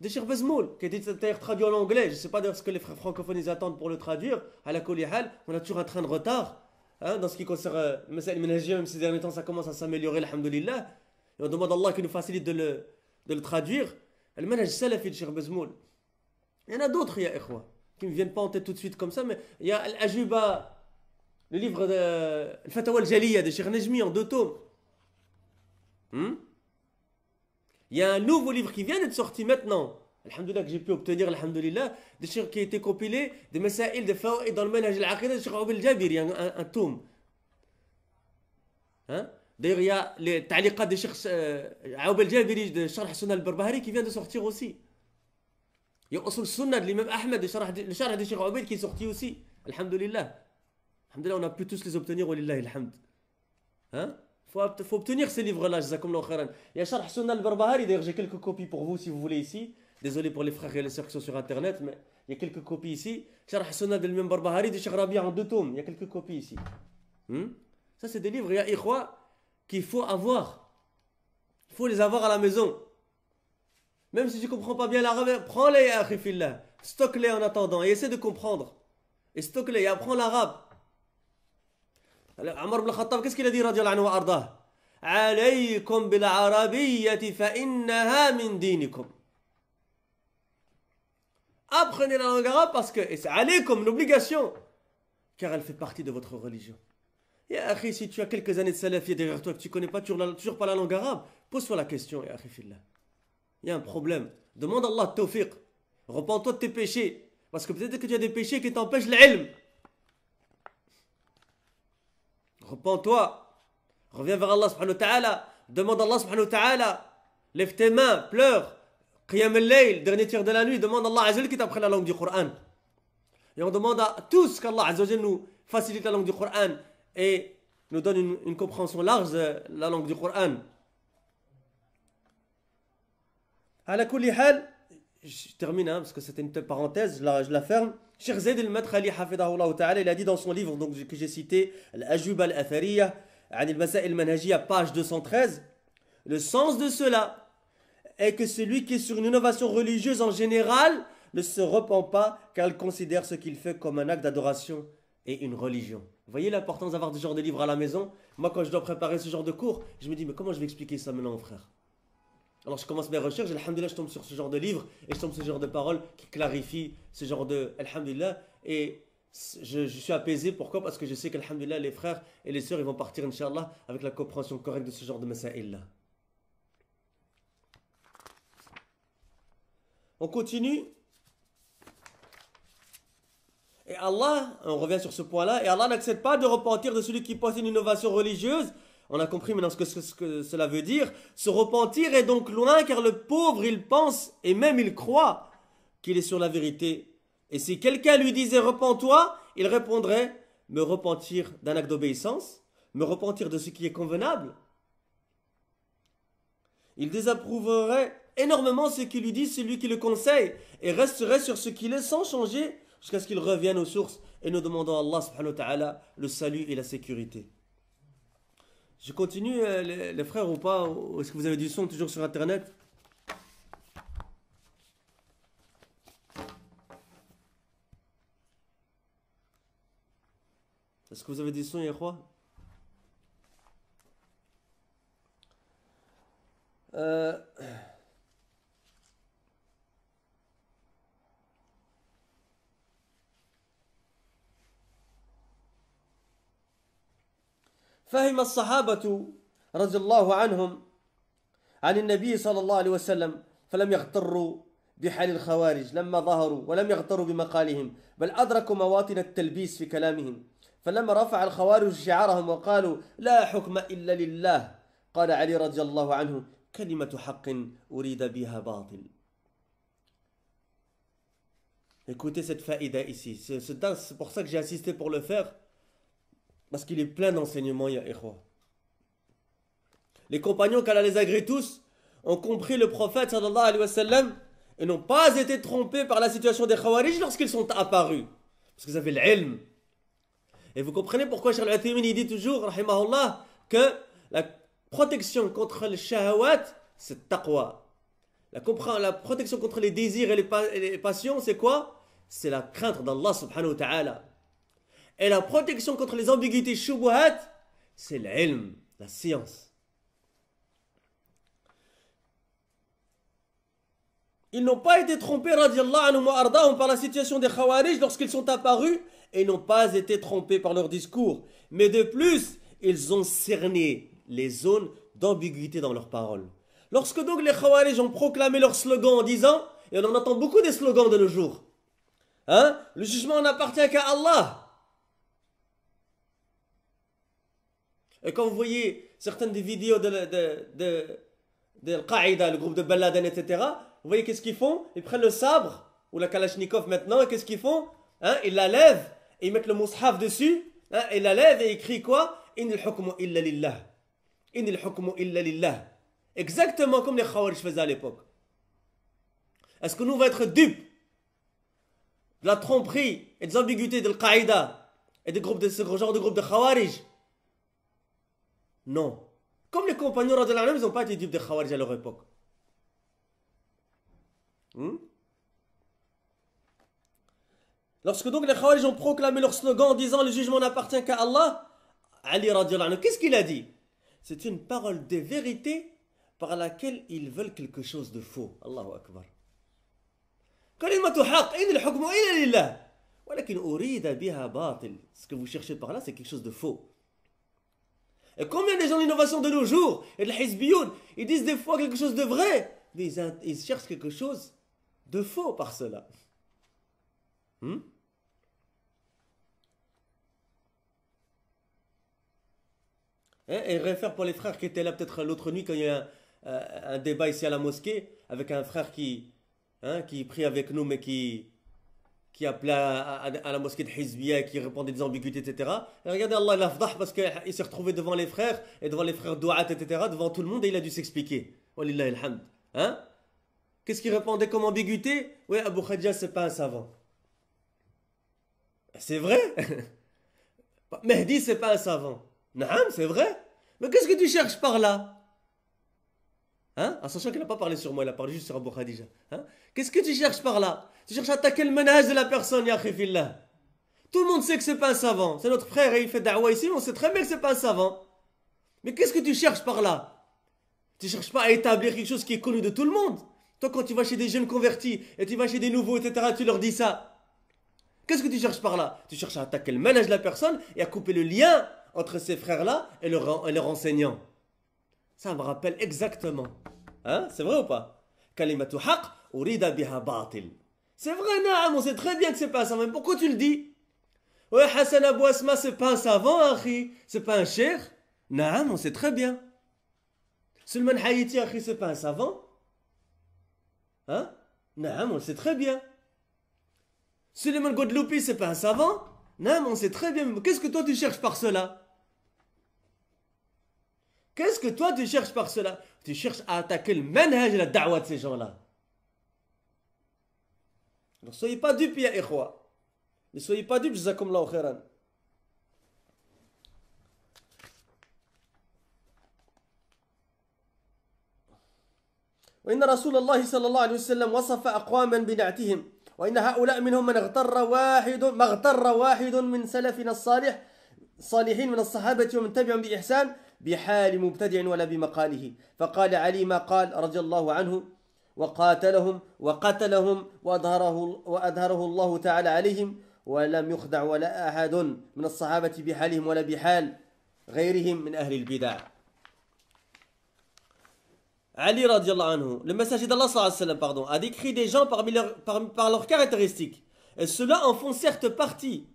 de Cheikh Bazmoul, qui a été d'ailleurs traduit en anglais. Je ne sais pas d'ailleurs ce que les frères francophones ils attendent pour le traduire. À la Kolihal, on a toujours un train de retard. Hein, dans ce qui concerne le Masail al-Manhajiyya, même ces derniers temps, ça commence à s'améliorer, alhamdulillah. Et on demande à Allah qu'il nous facilite de le traduire. Le Manhaj al-Salafi de Cheikh Bazmoul. Il y en a d'autres, ya ikhwa, qui ne me viennent pas en tête tout de suite comme ça, mais il y a Al-Ajuba, le livre de Al-Fatawa al-Jaliya de Cheikh Najmi en 2 tomes. Il y a un nouveau livre qui vient d'être sorti maintenant, alhamdulillah, que j'ai pu obtenir, alhamdulillah, qui a été compilé de Masail de Fawaid dans le Manhaj al-Aqida de Cheikh Aoub al-Jabiri, un tome. Hein? D'ailleurs, il y a les ta'liqat de Cheikh Aoub al-Jabiri de Sharh Sunnah al-Barbahari qui vient de sortir aussi. Il y a Usul Sunnah de l'imam Ahmed, le Sharh de Cheikh Aoub qui est sorti aussi, alhamdulillah. Alhamdulillah, on a pu tous les obtenir, walillahi alhamd. Hein? Il faut obtenir ces livres-là, jazakumullahu khairan. Il y a Sharh Sunnah al-Barbahari, d'ailleurs j'ai quelques copies pour vous si vous voulez ici. Désolé pour les frères et les sœurs qui sont sur internet, mais il y a quelques copies ici. Sharh Sunnah de l'imam Barbahari de Cheikh Rabia en 2 tomes, il y a quelques copies ici. Ça c'est des livres, ya ikhwa, qu'il faut avoir. Il faut les avoir à la maison. Même si tu ne comprends pas bien l'arabe, prends-les, ya akhi fillah. Stocke-les en attendant et essaie de comprendre. Et stocke-les et apprends l'arabe. Omar ibn Khattab, qu'est-ce qu'il a dit, radiyallahu anhu wa ardah? Alaykum bil arabiyyati fa innaha min dinikum. Apprenez la langue arabe parce que, et c'est alaykum, l'obligation, car elle fait partie de votre religion. Ya akhi, si tu as quelques années de salafie derrière toi, que tu ne connais pas toujours pas la langue arabe, pose-toi la question, ya akhi fillah. Il y a un problème. Demande à Allah de tawfiq. Repends-toi de tes péchés. Parce que peut-être que tu as des péchés qui t'empêchent l'ilm. Repends-toi. Reviens vers Allah subhanahu wa ta'ala. Demande à Allah subhanahu wa ta'ala. Lève tes mains, pleure. Qiyam al-layl, dernier tiers de la nuit. Demande à Allah Azza wa Jal qui t'apprenne la langue du Coran. Et on demande à tous qu'Allah Azza wa Jal nous facilite la langue du Coran et nous donne une compréhension large de la langue du Coran. على كل حال, je termine parce que c'était une parenthèse, je la ferme. Cheikh Zaid al-Madkhali hafidahullah ta'ala, il a dit dans son livre donc, que j'ai cité, Al-Ajuba al-Athariya, عن المسائل المنهجية, page 213, le sens de cela est que celui qui est sur une innovation religieuse en général ne se repent pas car il considère ce qu'il fait comme un acte d'adoration et une religion. Vous voyez l'importance d'avoir ce genre de livre à la maison? Moi quand je dois préparer ce genre de cours, je me dis mais comment je vais expliquer ça maintenant frère? Alors je commence mes recherches, alhamdulillah, je tombe sur ce genre de livre et je tombe sur ce genre de paroles qui clarifient ce genre de alhamdulillah, et je suis apaisé. Pourquoi? Parce que je sais qu'alhamdulillah, les frères et les sœurs ils vont partir inshallah avec la compréhension correcte de ce genre de masaïl là. On continue. Et Allah, on revient sur ce point là, et Allah n'accepte pas de repentir de celui qui possède une innovation religieuse. On a compris maintenant ce que cela veut dire. Se repentir est donc loin car le pauvre il pense et même il croit qu'il est sur la vérité. Et si quelqu'un lui disait repens-toi, il répondrait me repentir d'un acte d'obéissance, me repentir de ce qui est convenable. Il désapprouverait énormément ce qu'il lui dit celui qui le conseille et resterait sur ce qu'il est sans changer jusqu'à ce qu'il revienne aux sources, et nous demandons à Allah subhanahu wa ta'ala le salut et la sécurité. Je continue les frères ou pas? Est-ce que vous avez du son toujours sur internet? Est-ce que vous avez du son, Yahwa? فهم الصحابة رضي الله عنهم عن النبي صلى الله عليه وسلم فلم يغتروا بحال الخوارج لما ظهروا ولم يغتروا بمقالهم بل أدركوا مواطن التلبيس في كلامهم فلما رفع الخوارج شعارهم وقالوا لا حكم إلا لله قال علي رضي الله عنه كلمة حق أريد بها باطل. Écoutez cette faïda ici, c'est pour ça que j'ai insisté pour le faire. Parce qu'il est plein d'enseignements, ya ikhwa. Les compagnons, qu'Allah les agrée tous, ont compris le prophète sallallahu alayhi wa sallam et n'ont pas été trompés par la situation des Khawarij lorsqu'ils sont apparus. Parce qu'ils avaient l'ilm. Et vous comprenez pourquoi Cheikh Al-Uthaymin dit toujours, rahimahullah, que la protection contre le shahawat, c'est taqwa. La protection contre les désirs et les passions, c'est quoi? C'est la crainte d'Allah subhanahu wa ta'ala. Et la protection contre les ambiguïtés shubuhat, c'est l'ilm, la science. Ils n'ont pas été trompés, radiallahu anhum wa ardahum, par la situation des Khawarij lorsqu'ils sont apparus, et n'ont pas été trompés par leur discours. Mais de plus, ils ont cerné les zones d'ambiguïté dans leurs paroles. Lorsque donc les Khawarij ont proclamé leur slogan en disant, et on en entend beaucoup des slogans de nos jours, hein, le jugement n'appartient qu'à Allah. Et quand vous voyez certaines des vidéos de Al-Qaïda, le groupe de Ben Laden, etc., vous voyez qu'est-ce qu'ils font? Ils prennent le sabre, ou la Kalachnikov maintenant, et qu'est-ce qu'ils font? Hein, ils la lèvent, et ils mettent le mushaf dessus, hein, ils la lèvent et ils crient quoi? Innil hukmu illa lillah. Innil hukmu illa lillah. Exactement comme les Khawarij faisaient à l'époque. Est-ce que nous allons être dupes de la tromperie et des ambiguïtés de Al-Qaïda et de ce genre de groupe de Khawarij? Non. Comme les compagnons radiallahu anhum, ils n'ont pas été dupes des Khawarij à leur époque. Lorsque donc les Khawarij ont proclamé leur slogan en disant le jugement n'appartient qu'à Allah, Ali radiallahu anhu, qu'est-ce qu'il a dit? C'est une parole de vérité par laquelle ils veulent quelque chose de faux. Allahu Akbar. Kalimatu haqq, in al-hukmu illa lillah. Walakin urida biha batil. Ce que vous cherchez par là, c'est quelque chose de faux. Et combien de gens d'innovation de nos jours, et de l'hizbiyoun, ils disent des fois quelque chose de vrai, mais ils cherchent quelque chose de faux par cela. Et réfère pour les frères qui étaient là peut-être l'autre nuit quand il y a un débat ici à la mosquée avec un frère qui prie avec nous mais qui appelait à la mosquée de Hizbiya, qui répondait des ambiguïtés, etc. Et regardez, Allah l'a fdah parce qu'il s'est retrouvé devant les frères et devant les frères douat, etc., devant tout le monde et il a dû s'expliquer. Walillahi alhamd. Qu'est-ce qu'il répondait comme ambiguïté? Oui, Abu Khadija, c'est pas un savant. C'est vrai. Mehdi, c'est pas un savant. Naam, c'est vrai. Mais qu'est-ce que tu cherches par là? En sachant qu'il n'a pas parlé sur moi, il a parlé juste sur Abu Khadija. Qu'est-ce que tu cherches par là? Tu cherches à attaquer le manhaj de la personne, ya khifillah. Tout le monde sait que c'est pas un savant. C'est notre frère et il fait da'wa ici, mais on sait très bien que c'est pas un savant. Mais qu'est-ce que tu cherches par là? Tu cherches pas à établir quelque chose qui est connu de tout le monde. Toi, quand tu vas chez des jeunes convertis et tu vas chez des nouveaux, etc., tu leur dis ça. Qu'est-ce que tu cherches par là? Tu cherches à attaquer le manhaj de la personne et à couper le lien entre ces frères-là et leurs enseignants. Ça me rappelle exactement. C'est vrai ou pas? Kalimatu haq urida biha batil. C'est vrai, naam, on sait très bien que c'est pas un savant. Mais pourquoi tu le dis? Ouais, Hassan Abou Asma, c'est pas un savant, akhi. C'est pas un cheikh. Naam, on sait très bien. Sulman Hayiti, akhi, c'est pas un savant. Naam, on le sait très bien. Suleiman Godloupi, c'est pas un savant. Naam, on sait très bien. Mais qu'est-ce que toi tu cherches par cela? Qu'est-ce que toi tu cherches par cela? Tu cherches à attaquer le manhaj et la da'wa de ces gens-là. Ne soyez pas dupes, ya ikhwa. Ne soyez pas dupes, jazakumullahu khairan. وإن رسول الله صلى الله عليه وسلم وصف أقواما بنعتهم وإن هؤلاء منهم من اغتر واحد من سلفنا الصالحين من الصحابة ومن تبعهم بإحسان بحال مبتدع ولا بمقاله فقال علي ما قال رضي الله عنه وقتلهم وأظهره الله تعالى عليهم ولم يخدع ولا أحد من الصحابة بحالهم ولا بحال غيرهم من أهل البدع. Ali radiallahu anhu, le messager d'Allah sallallahu alayhi wa sallam, pardon, a décrit des gens par leurs caractéristiques. Et ceux-là en font certes partie.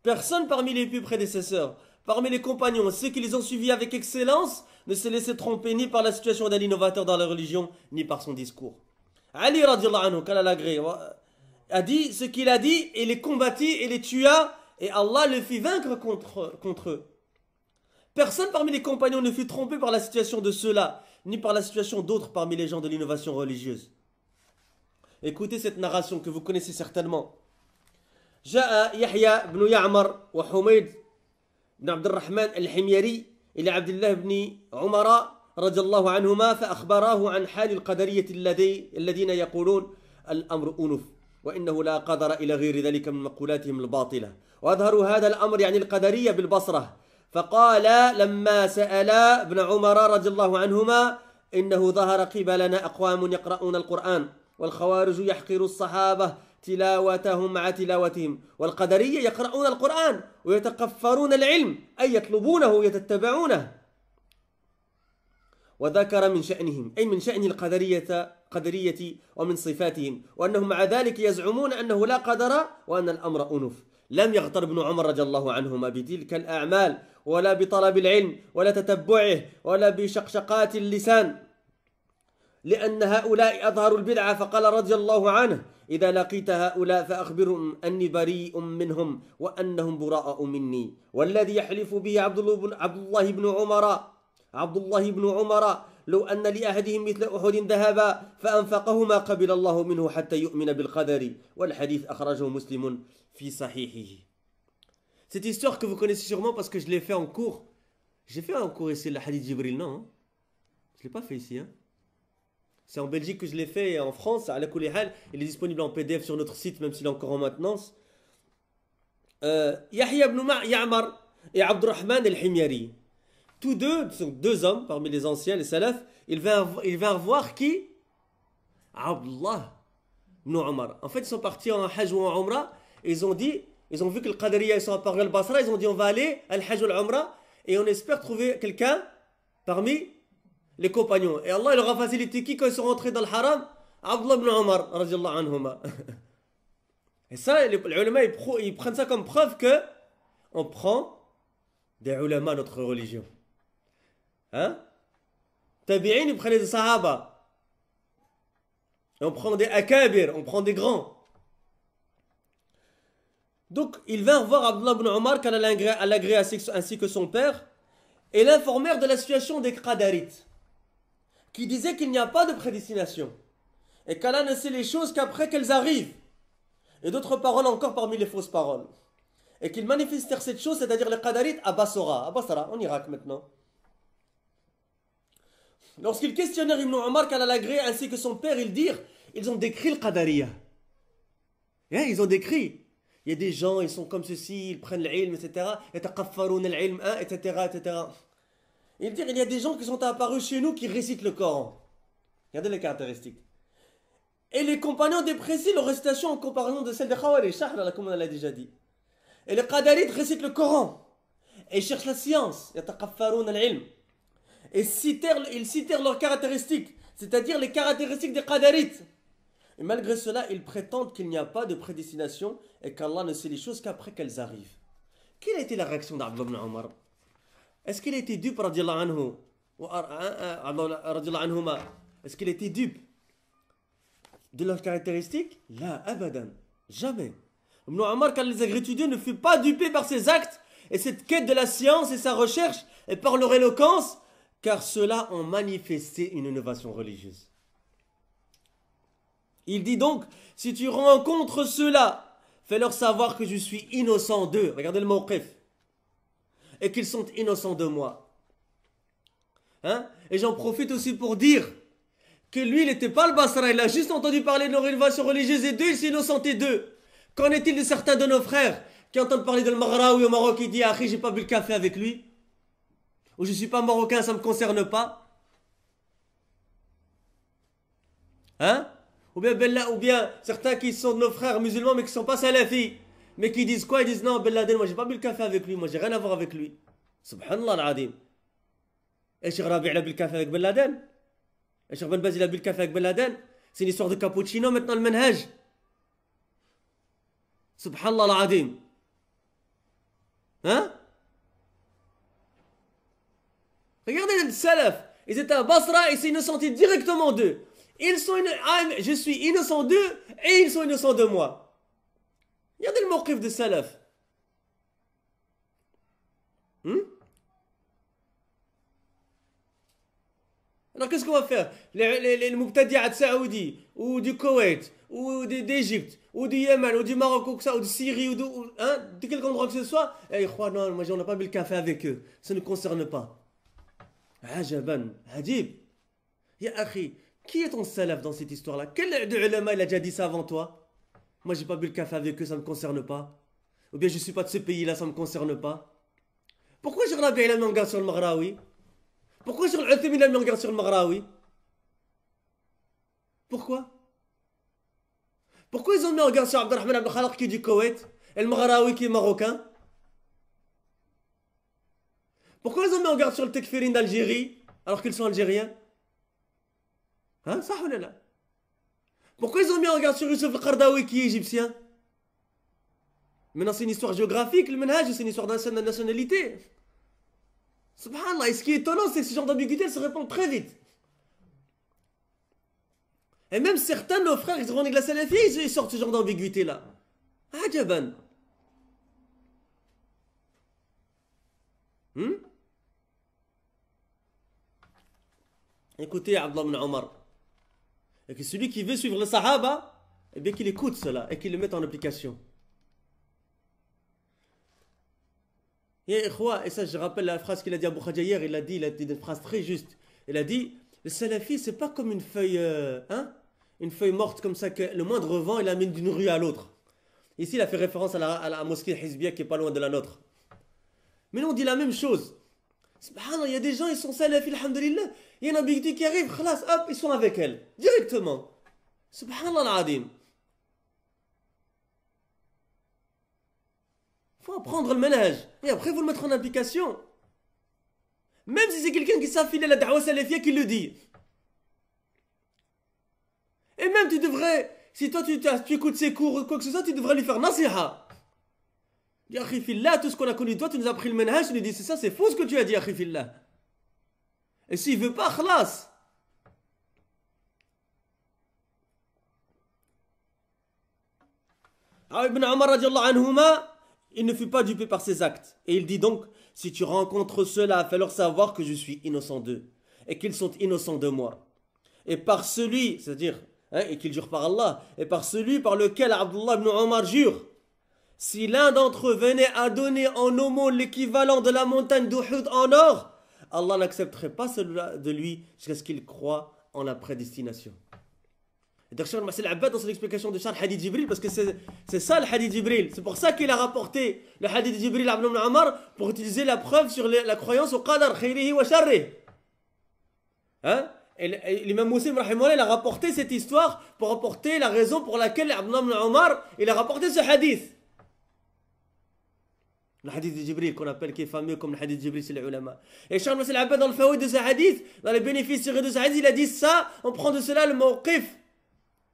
Personne parmi les plus prédécesseurs, parmi les compagnons, ceux qui les ont suivis avec excellence, ne s'est laissé tromper ni par la situation d'un innovateur dans la religion, ni par son discours. Ali radiallahu anhu, qu'Allah l'agrée, a dit ce qu'il a dit, et les combattit et les tua, et Allah le fit vaincre contre eux. Personne parmi les compagnons ne fut trompé par la situation de ceux-là, ni par la situation d'autres parmi les gens de l'innovation religieuse. Écoutez cette narration que vous connaissez certainement. جاء يحيى بن يعمر وحميد بن عبد الرحمن الحميري إلى عبد الله بن عمر رضي الله عنهما فأخبراه عن حال القدرية الذين يقولون الأمر أنف وإنه لا قدر إلى غير ذلك من مقولاتهم الباطلة وأظهروا هذا الأمر يعني القدرية بالبصرة. فقال لما سأل ابن عمر رضي الله عنهما إنه ظهر قبلنا أقوام يقرؤون القرآن والخوارج يحقر الصحابة تلاوتهم مع تلاوتهم والقدرية يقرؤون القرآن ويتقفرون العلم أي يطلبونه ويتتبعونه وذكر من شأنهم أي من شأن القدرية ومن صفاتهم وأنهم مع ذلك يزعمون أنه لا قدر وأن الأمر أنف. لم يغتر ابن عمر رضي الله عنهما بتلك الأعمال ولا بطلب العلم ولا تتبعه ولا بشقشقات اللسان لأن هؤلاء أظهروا البدعة فقال رضي الله عنه إذا لقيت هؤلاء فأخبرهم أني بريء منهم وأنهم براء مني والذي يحلف به عبد الله بن عمر لو أن لأحدهم مثل أحد ذهبا فأنفقه ما قبل الله منه حتى يؤمن بالقدر والحديث أخرجه مسلم في صحيحه. Cette histoire que vous connaissez sûrement parce que je l'ai fait en cours. J'ai fait un cours ici, le hadith Jibril, non? Je ne l'ai pas fait ici. C'est en Belgique que je l'ai fait et en France, à la Kouléhal. Il est disponible en PDF sur notre site, même s'il est encore en maintenance. Yahya ibn Ya'mar et Abdurrahman al-Himyari. Tous deux sont deux hommes parmi les anciens, les salafs. Ils vinrent voir qui? Abdullah ibn Umar. En fait, ils sont partis en Hajj ou en Umrah. Et ils ont vu que le Qadariya, ils sont apparus à Al-Basra. Ils ont dit on va aller à Al-Hajj ou Al-Umrah. et on espère trouver quelqu'un parmi les compagnons. Et Allah il leur a facilité qui quand ils sont rentrés dans le haram? Abdullah ibn Omar, radiallahu anhuma. Et ça, les ulama, ils prennent ça comme preuve que on prend des ulama à notre religion. Hein? Tabi'in, ils prenaient des sahaba. Et on prend des akabir, on prend des grands. Donc, ils vinrent voir Abdullah ibn Omar, qu'Allah l'agrée ainsi que son père, et l'informèrent de la situation des qadarites, qui disaient qu'il n'y a pas de prédestination, et qu'Allah ne sait les choses qu'après qu'elles arrivent. Et d'autres paroles encore parmi les fausses paroles. Et qu'ils manifestèrent cette chose, c'est-à-dire les qadarites, à Basra, en Irak maintenant. Lorsqu'ils questionnèrent Ibn Omar, qu'Allah l'agrée ainsi que son père, ils ont décrit le qadariya. Ils ont décrit. Il y a des gens, ils sont comme ceci, ils prennent l'ilm, etc. etc. Ils disent, il y a des gens qui sont apparus chez nous qui récitent le Coran. Regardez les caractéristiques. Et les compagnons déprécient leur récitation en comparaison de celle des Khawarij, comme on l'a déjà dit. Et les qadarites récitent le Coran. Et ils cherchent la science. Et ils citèrent leurs caractéristiques, c'est-à-dire les caractéristiques des qadarites. Et malgré cela, ils prétendent qu'il n'y a pas de prédestination et qu'Allah ne sait les choses qu'après qu'elles arrivent. Quelle a été la réaction d'Abdullah ibn Omar? Est-ce qu'il a été dupe, radiallahu anhu, est-ce qu'il a été dupe de leurs caractéristiques? La, abadan, jamais. Ibn Omar, quand les agrétudieux, ne fut pas dupé par ses actes et cette quête de la science et sa recherche et par leur éloquence, car ceux-là ont manifesté une innovation religieuse. Il dit donc, si tu rencontres ceux-là, fais-leur savoir que je suis innocent d'eux. Regardez le mawqif. Et qu'ils sont innocents de moi. Hein? Et j'en profite aussi pour dire que lui, il n'était pas le Basra, il a juste entendu parler de leur innovation religieuse et d'eux, il s'est innocenté d'eux. Qu'en est-il de certains de nos frères qui entendent parler de Maghraoui au Maroc et disent, ah, j'ai pas bu le café avec lui? Ou je ne suis pas marocain, ça ne me concerne pas? Hein? Ou bien certains qui sont de nos frères musulmans mais qui ne sont pas salafis, mais qui disent quoi? Ils disent non, Ben Laden, moi j'ai pas bu le café avec lui, moi j'ai rien à voir avec lui. Subhanallah al-Adim. Et Cheikh Rabi' a bu le café avec Ben Laden? Et Cheikh Ben Baz il a bu le café avec Ben Laden? C'est une histoire de cappuccino maintenant le manhaj. Subhanallah al-Adim. Hein? Regardez le salaf, ils étaient à Basra et c'est innocenté directement d'eux. Je suis innocent d'eux et ils sont innocents de moi. Regardez le mawqif de salaf. Alors qu'est-ce qu'on va faire? Les mubtadi'at saoudis, ou du Koweït, ou d'Égypte, ou du Yémen, ou du Maroc, ou de Syrie, ou de quelque endroit que ce soit, non, moi on n'a pas bu le café avec eux, ça ne nous concerne pas. Ajaban, Hadib. Ya akhi, qui est ton salaf dans cette histoire-là? Quel de ulama il a déjà dit ça avant toi? Moi j'ai pas bu le café avec eux, ça ne me concerne pas. Ou bien je suis pas de ce pays-là, ça ne me concerne pas. Pourquoi Cheikh Rabi' il a mis en garde sur le Maghraoui? Pourquoi Cheikh Al-Uthaymin il a mis en garde sur le Maghraoui? Pourquoi? Pourquoi ils ont mis en garde sur Abdelrahman Abdel Khalaq qui est du Koweït et le Maghraoui qui est marocain? Pourquoi ils ont mis en garde sur le Tekfirin d'Algérie alors qu'ils sont algériens? Hein, ça ou là? Pourquoi ils ont mis en garde sur Youssef Al-Qardawi qui est égyptien? Maintenant c'est une histoire géographique, le manhaj, c'est une histoire de nationalité. Subhanallah, et ce qui est étonnant, c'est que ce genre d'ambiguïté se répand très vite. Et même certains de nos frères, ils revendiquent la salafie, ils sortent ce genre d'ambiguïté-là. Ajaban. Écoutez Abdullah ibn Omar. Et que celui qui veut suivre le Sahaba, eh bien qu'il écoute cela et qu'il le mette en application. Et ça je rappelle la phrase qu'il a dit à Abu Khaja hier, il a dit une phrase très juste. Il a dit, le salafi c'est pas comme une feuille morte comme ça que le moindre vent il amène d'une rue à l'autre. Ici il a fait référence à la mosquée Hizbia qui est pas loin de la nôtre. Mais nous on dit la même chose. Subhanallah, il y a des gens ils sont salafis, alhamdulillah, il y a une ambiguïté qui arrive, khalas, hop, ils sont avec elle, directement. Subhanallah al-Adim. Il faut apprendre le manhaj. Et après, vous le mettre en application. Même si c'est quelqu'un qui s'affile à la da'wa salafia qui le dit. Et même tu devrais, si toi tu écoutes ses cours ou quoi que ce soit, tu devrais lui faire nasiha. Dis akhi fillah, tout ce qu'on a connu toi, tu nous as pris le manhaj, tu lui dis c'est ça, c'est faux ce que tu as dit akhi fillah. Et s'il veut pas, khlas. Ibn Omar radiallahu anhuma, il ne fut pas dupé par ses actes. Et il dit donc, si tu rencontres ceux-là, fais-leur savoir que je suis innocent d'eux. Et qu'ils sont innocents de moi. Et par celui, c'est-à-dire, et qu'ils jurent par Allah, et par celui par lequel Abdullah ibn Omar jure, si l'un d'entre eux venait à donner en aumône l'équivalent de la montagne d'Uhud en or, Allah n'accepterait pas cela de lui jusqu'à ce qu'il croie en la prédestination. Et donc, Cheikh Massil Abbad, dans son explication de Charles Hadith Jibril, parce que c'est ça le Hadith Jibril, c'est pour ça qu'il a rapporté le Hadith Jibril à Ibn Omar pour utiliser la preuve sur la croyance au qadar, khayrihi wa sharrihi. Hein? Et l'imam Muslim, il a rapporté cette histoire pour rapporter la raison pour laquelle Ibn Omar il a rapporté ce hadith. Le hadith de Jibril qu'on appelle, qui est fameux comme le hadith de Jibril, c'est les ulama. Et Cheikh Massil Abbad, dans le faouid de ce hadith, dans les bénéfices tirés de ce hadith, il a dit ça, on prend de cela le mawqif.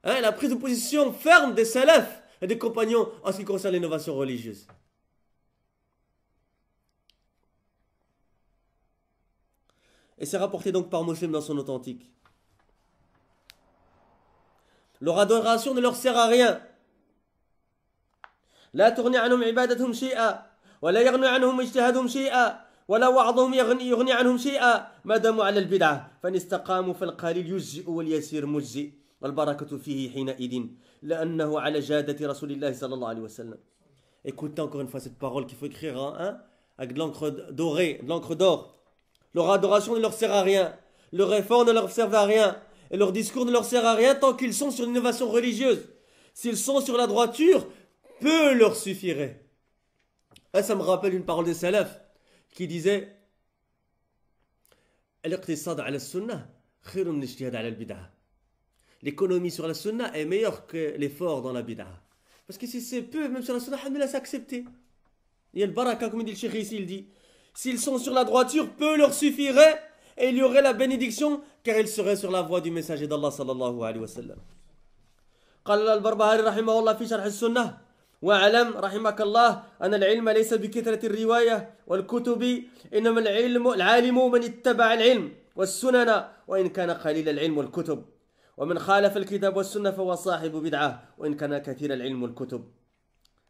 Hein, la prise de position ferme des salafs et des compagnons en ce qui concerne l'innovation religieuse. Et c'est rapporté donc par Muslim dans son authentique. Leur adoration ne leur sert à rien. لا تغني عنهم عبادتهم شيئا ولا يغني عنهم اجتهادهم شيئا ولا وعظهم يغني عنهم شيئا ما داموا على البدعة فإن استقاموا فالقليل يجزئ واليسير مجزئ والبركة فيه حينئذ لأنه على جادة رسول الله صلى الله عليه وسلم. Écoutez encore une fois cette parole qu'il faut écrire hein, avec de l'encre dorée, de l'encre d'or. Leur adoration ne leur sert à rien, leur effort ne leur sert à rien, et leur discours ne leur sert à rien tant qu'ils sont sur l'innovation religieuse. S'ils sont sur la droiture, peu leur suffirait. Et ça me rappelle une parole des salafs qui disait Al-iqtisad ala sunnah khayrun min ijtihad ala al-bid'ah. L'économie sur la sunna est meilleure que l'effort dans la bid'ah. Parce que si c'est peu, même sur la sunna, alhamdoulilah, c'est accepté. Il y a le baraka, comme dit le cheikh ici, il dit s'ils sont sur la droiture, peu leur suffirait et il y aurait la bénédiction car ils seraient sur la voie du messager d'Allah sallallahu alayhi wa sallam. قال البربهاري رحمه الله في شرح السنة واعلم رحمك الله أن العلم ليس بكثرة الرواية والكتب إنما العالم من اتبع العلم والسنن وإن كان قليل العلم والكتب ومن خالف الكتاب والسنة فهو صاحب بدعة وإن كان كثير العلم والكتب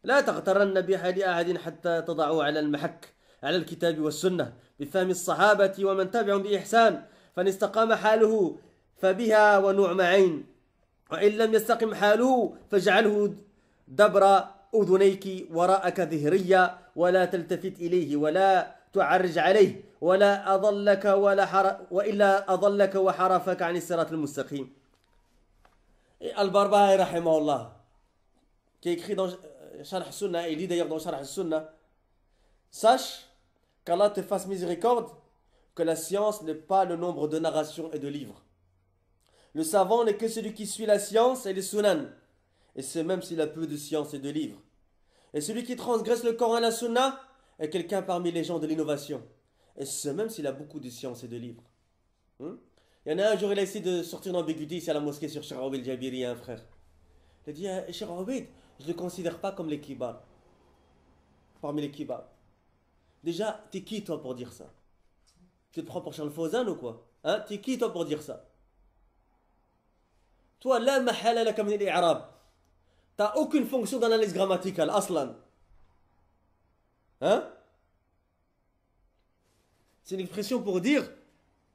لا تغترن بأحد أحد حتى تضعوا على المحك على الكتاب والسنة بفهم الصحابة ومن تبعهم بإحسان فإن استقام حاله فبها ونعم عين وإن لم يستقم حاله فاجعله دبر أذنيك وراءك ظهريا ولا تلتفت إليه ولا تعرج عليه ولا أضلك وإلا أضلك وحرفك عن الصراط المستقيم. Al-Barbahari rahimahullah qui a écrit dans Sharh Sunnah, il dit d'ailleurs dans Sharh Sunnah, sache qu'Allah te fasse miséricorde que la science n'est pas le nombre de narrations et de livres. Le savant n'est que celui qui suit la science et les sunan, et c'est même s'il a peu de science et de livres. Et celui qui transgresse le Coran et la Sunna est quelqu'un parmi les gens de l'innovation, et c'est même s'il a beaucoup de science et de livres. Il y en a un jour, il a essayé de sortir d'ambiguïté ici à la mosquée sur Cheikh Aoubid Jabiri, un frère. Il a dit, Cheikh Aoubid, je ne le considère pas comme les kibars. Parmi les kibars. Déjà, t'es qui toi pour dire ça? Tu te prends pour Charles Fawzan ou quoi? Hein? T'es qui toi pour dire ça? Toi, la mahala laka min al-i'rab. T'as aucune fonction d'analyse grammaticale, aslan. Hein? C'est une expression pour dire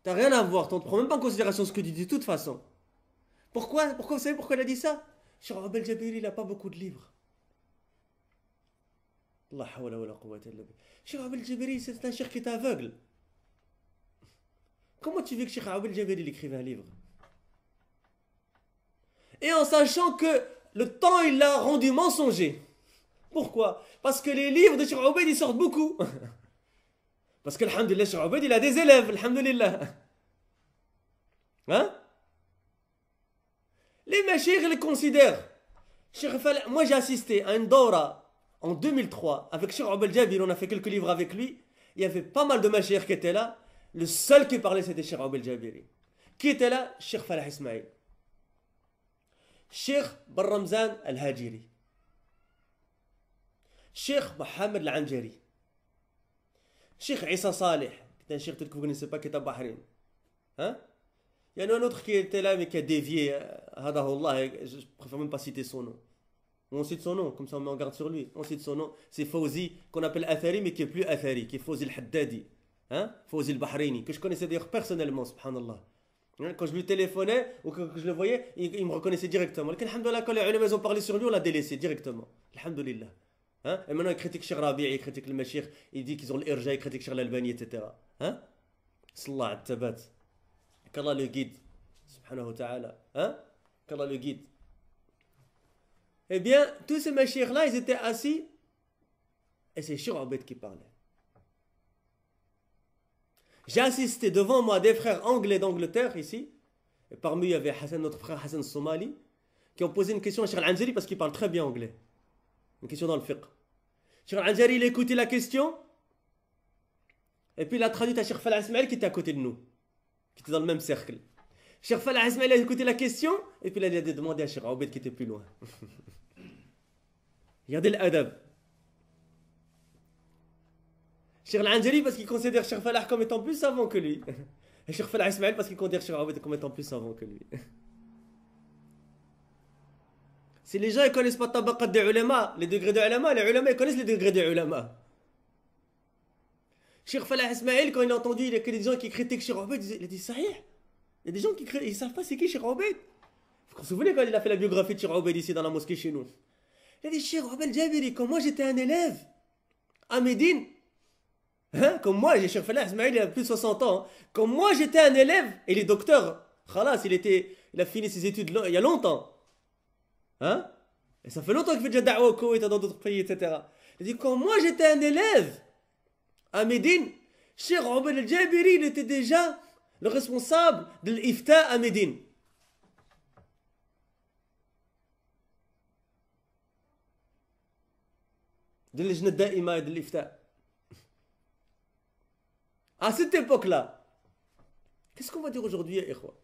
t'as rien à voir, tu ne prends même pas en considération ce que tu dis de toute façon. Pourquoi? Vous savez pourquoi il a dit ça? Cheikh Aoubid Jabiri, il n'a pas beaucoup de livres. Allah hawla wa la quwwata illa billah. Cheikh Aoubid Jabiri, c'est un cheikh qui est aveugle. Comment tu veux que Cheikh Aoubid Jabiri écrive un livre? Et en sachant que le temps, il l'a rendu mensonger. Pourquoi? Parce que les livres de Cheikh Aoubid, ils sortent beaucoup. Parce que, alhamdulillah, Cheikh Aoubid, il a des élèves, alhamdulillah. Hein? Les mashayikh, ils les considèrent. Moi, j'ai assisté à une daura en 2003 avec Cheikh Aoubid Jabiri, on a fait quelques livres avec lui. Il y avait pas mal de mashayikh qui étaient là. Le seul qui parlait, c'était Cheikh Aoubed Jabiri. Qui était là? Cheikh Falah Ismail. Cheikh Ben Ramzan Al-Hajiri. Cheikh Mohamed Al-Anjari. Cheikh Issa Saleh. C'est un cheikh que vous ne connaissez pas qui est à Bahreïn. Hein? Il y en a un autre qui était là mais qui a dévié. Je préfère même pas citer son nom. On cite son nom, comme ça on met en garde sur lui. On cite son nom. C'est Fawzi, qu'on appelle Athari, mais qui est plus Athari, qui est Fawzi Al-Haddadi. Hein? Fawzi Al-Bahreïni, que je connaissais d'ailleurs personnellement, subhanallah. Hein? Quand je lui téléphonais ou que je le voyais, il me reconnaissait directement. Alhamdulillah, quand les ulama ont parlé sur lui, on l'a délaissé directement. Alhamdulillah. Hein? Et maintenant il critique Cheikh Rabi', il critique le Mashir, il dit qu'ils ont l'Irja, il critique Cheikh Al-Albani, etc. Hein? Sallah al-Tabat. Qu'Allah le guide. Subhanahu wa ta'ala. Hein? Qu'Allah le guide. Eh bien, tous ces Mashirs-là, ils étaient assis et c'est Cheikh Aoubed qui parlait. J'ai assisté devant moi des frères anglais d'Angleterre ici, et parmi eux il y avait Hassan, notre frère Hassan Somali, qui ont posé une question à Cheikh Al-Anjari parce qu'il parle très bien anglais. Une question dans le fiqh. Cheikh Al-Anjari, il a écouté la question, et puis il a traduit à Cheikh Falah Ismail qui était à côté de nous, qui était dans le même cercle. Cheikh Falah Ismail a écouté la question, et puis il a demandé à Cheikh Aoubed qui était plus loin. Regardez l'adab. Cheikh Al-Anjari parce qu'il considère Cheikh Falah comme étant plus savant que lui. Et Cheikh Falah Ismail parce qu'il considère Cheikh Aoubed comme étant plus savant que lui. Si les gens ne connaissent pas tabaqat des ulama, les degrés des ulama, les ulama ils connaissent les degrés des ulama. Cheikh Falah Ismail, quand il a entendu il y a que des gens qui critiquent Cheikh Aoubed, il a dit Sahih. Il y a des gens qui ne savent pas c'est qui Cheikh Aoubed. Vous vous souvenez quand il a fait la biographie de Cheikh Aoubed ici dans la mosquée chez nous? Il a dit Cheikh Aoubed Jabiri, quand moi j'étais un élève à Médine, hein, comme moi, j'ai Cheikh Falah Ismail il a plus de 60 ans, hein. Quand moi j'étais un élève, et il est docteur, khalas, il a fini ses études il y a longtemps. Hein? Et ça fait longtemps qu'il fait déjà da'wa au Koweït et dans d'autres pays, etc. Il dit quand moi j'étais un élève à Médine, Cheikh Aoubed Jabiri, il était déjà le responsable de l'ifta à Médine. De l'Ijna Da'ima et de l'ifta. À cette époque-là, qu'est-ce qu'on va dire aujourd'hui, Ikhwa?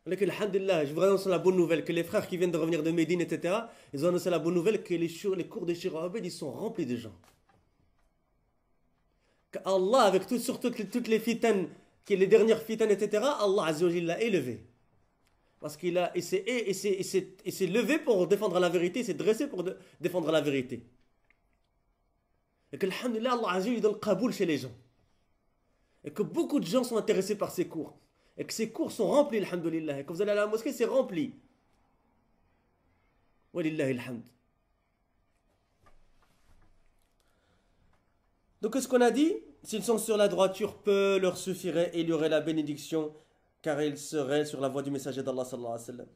Alhamdulillah, je voudrais annoncer la bonne nouvelle que les frères qui viennent de revenir de Médine, etc., ils ont annoncé la bonne nouvelle que les cours de Cheikh Aoubed, ils sont remplis de gens. Allah, avec surtout toutes les fitanes, les dernières fitanes, etc., Allah Azza wa Jalla l'a élevé. Parce qu'il s'est levé pour défendre la vérité, il s'est dressé pour défendre la vérité. Et que, alhamdulillah, Allah Azza wa Jalla donne qaboul chez les gens. Et que beaucoup de gens sont intéressés par ces cours. Et que ces cours sont remplis, alhamdulillah. Et quand vous allez à la mosquée, c'est rempli. Walillahi alhamd. Donc, ce qu'on a dit, s'ils sont sur la droiture, peu leur suffirait et il y aurait la bénédiction, car ils seraient sur la voie du messager d'Allah sallallahu alayhi wa sallam.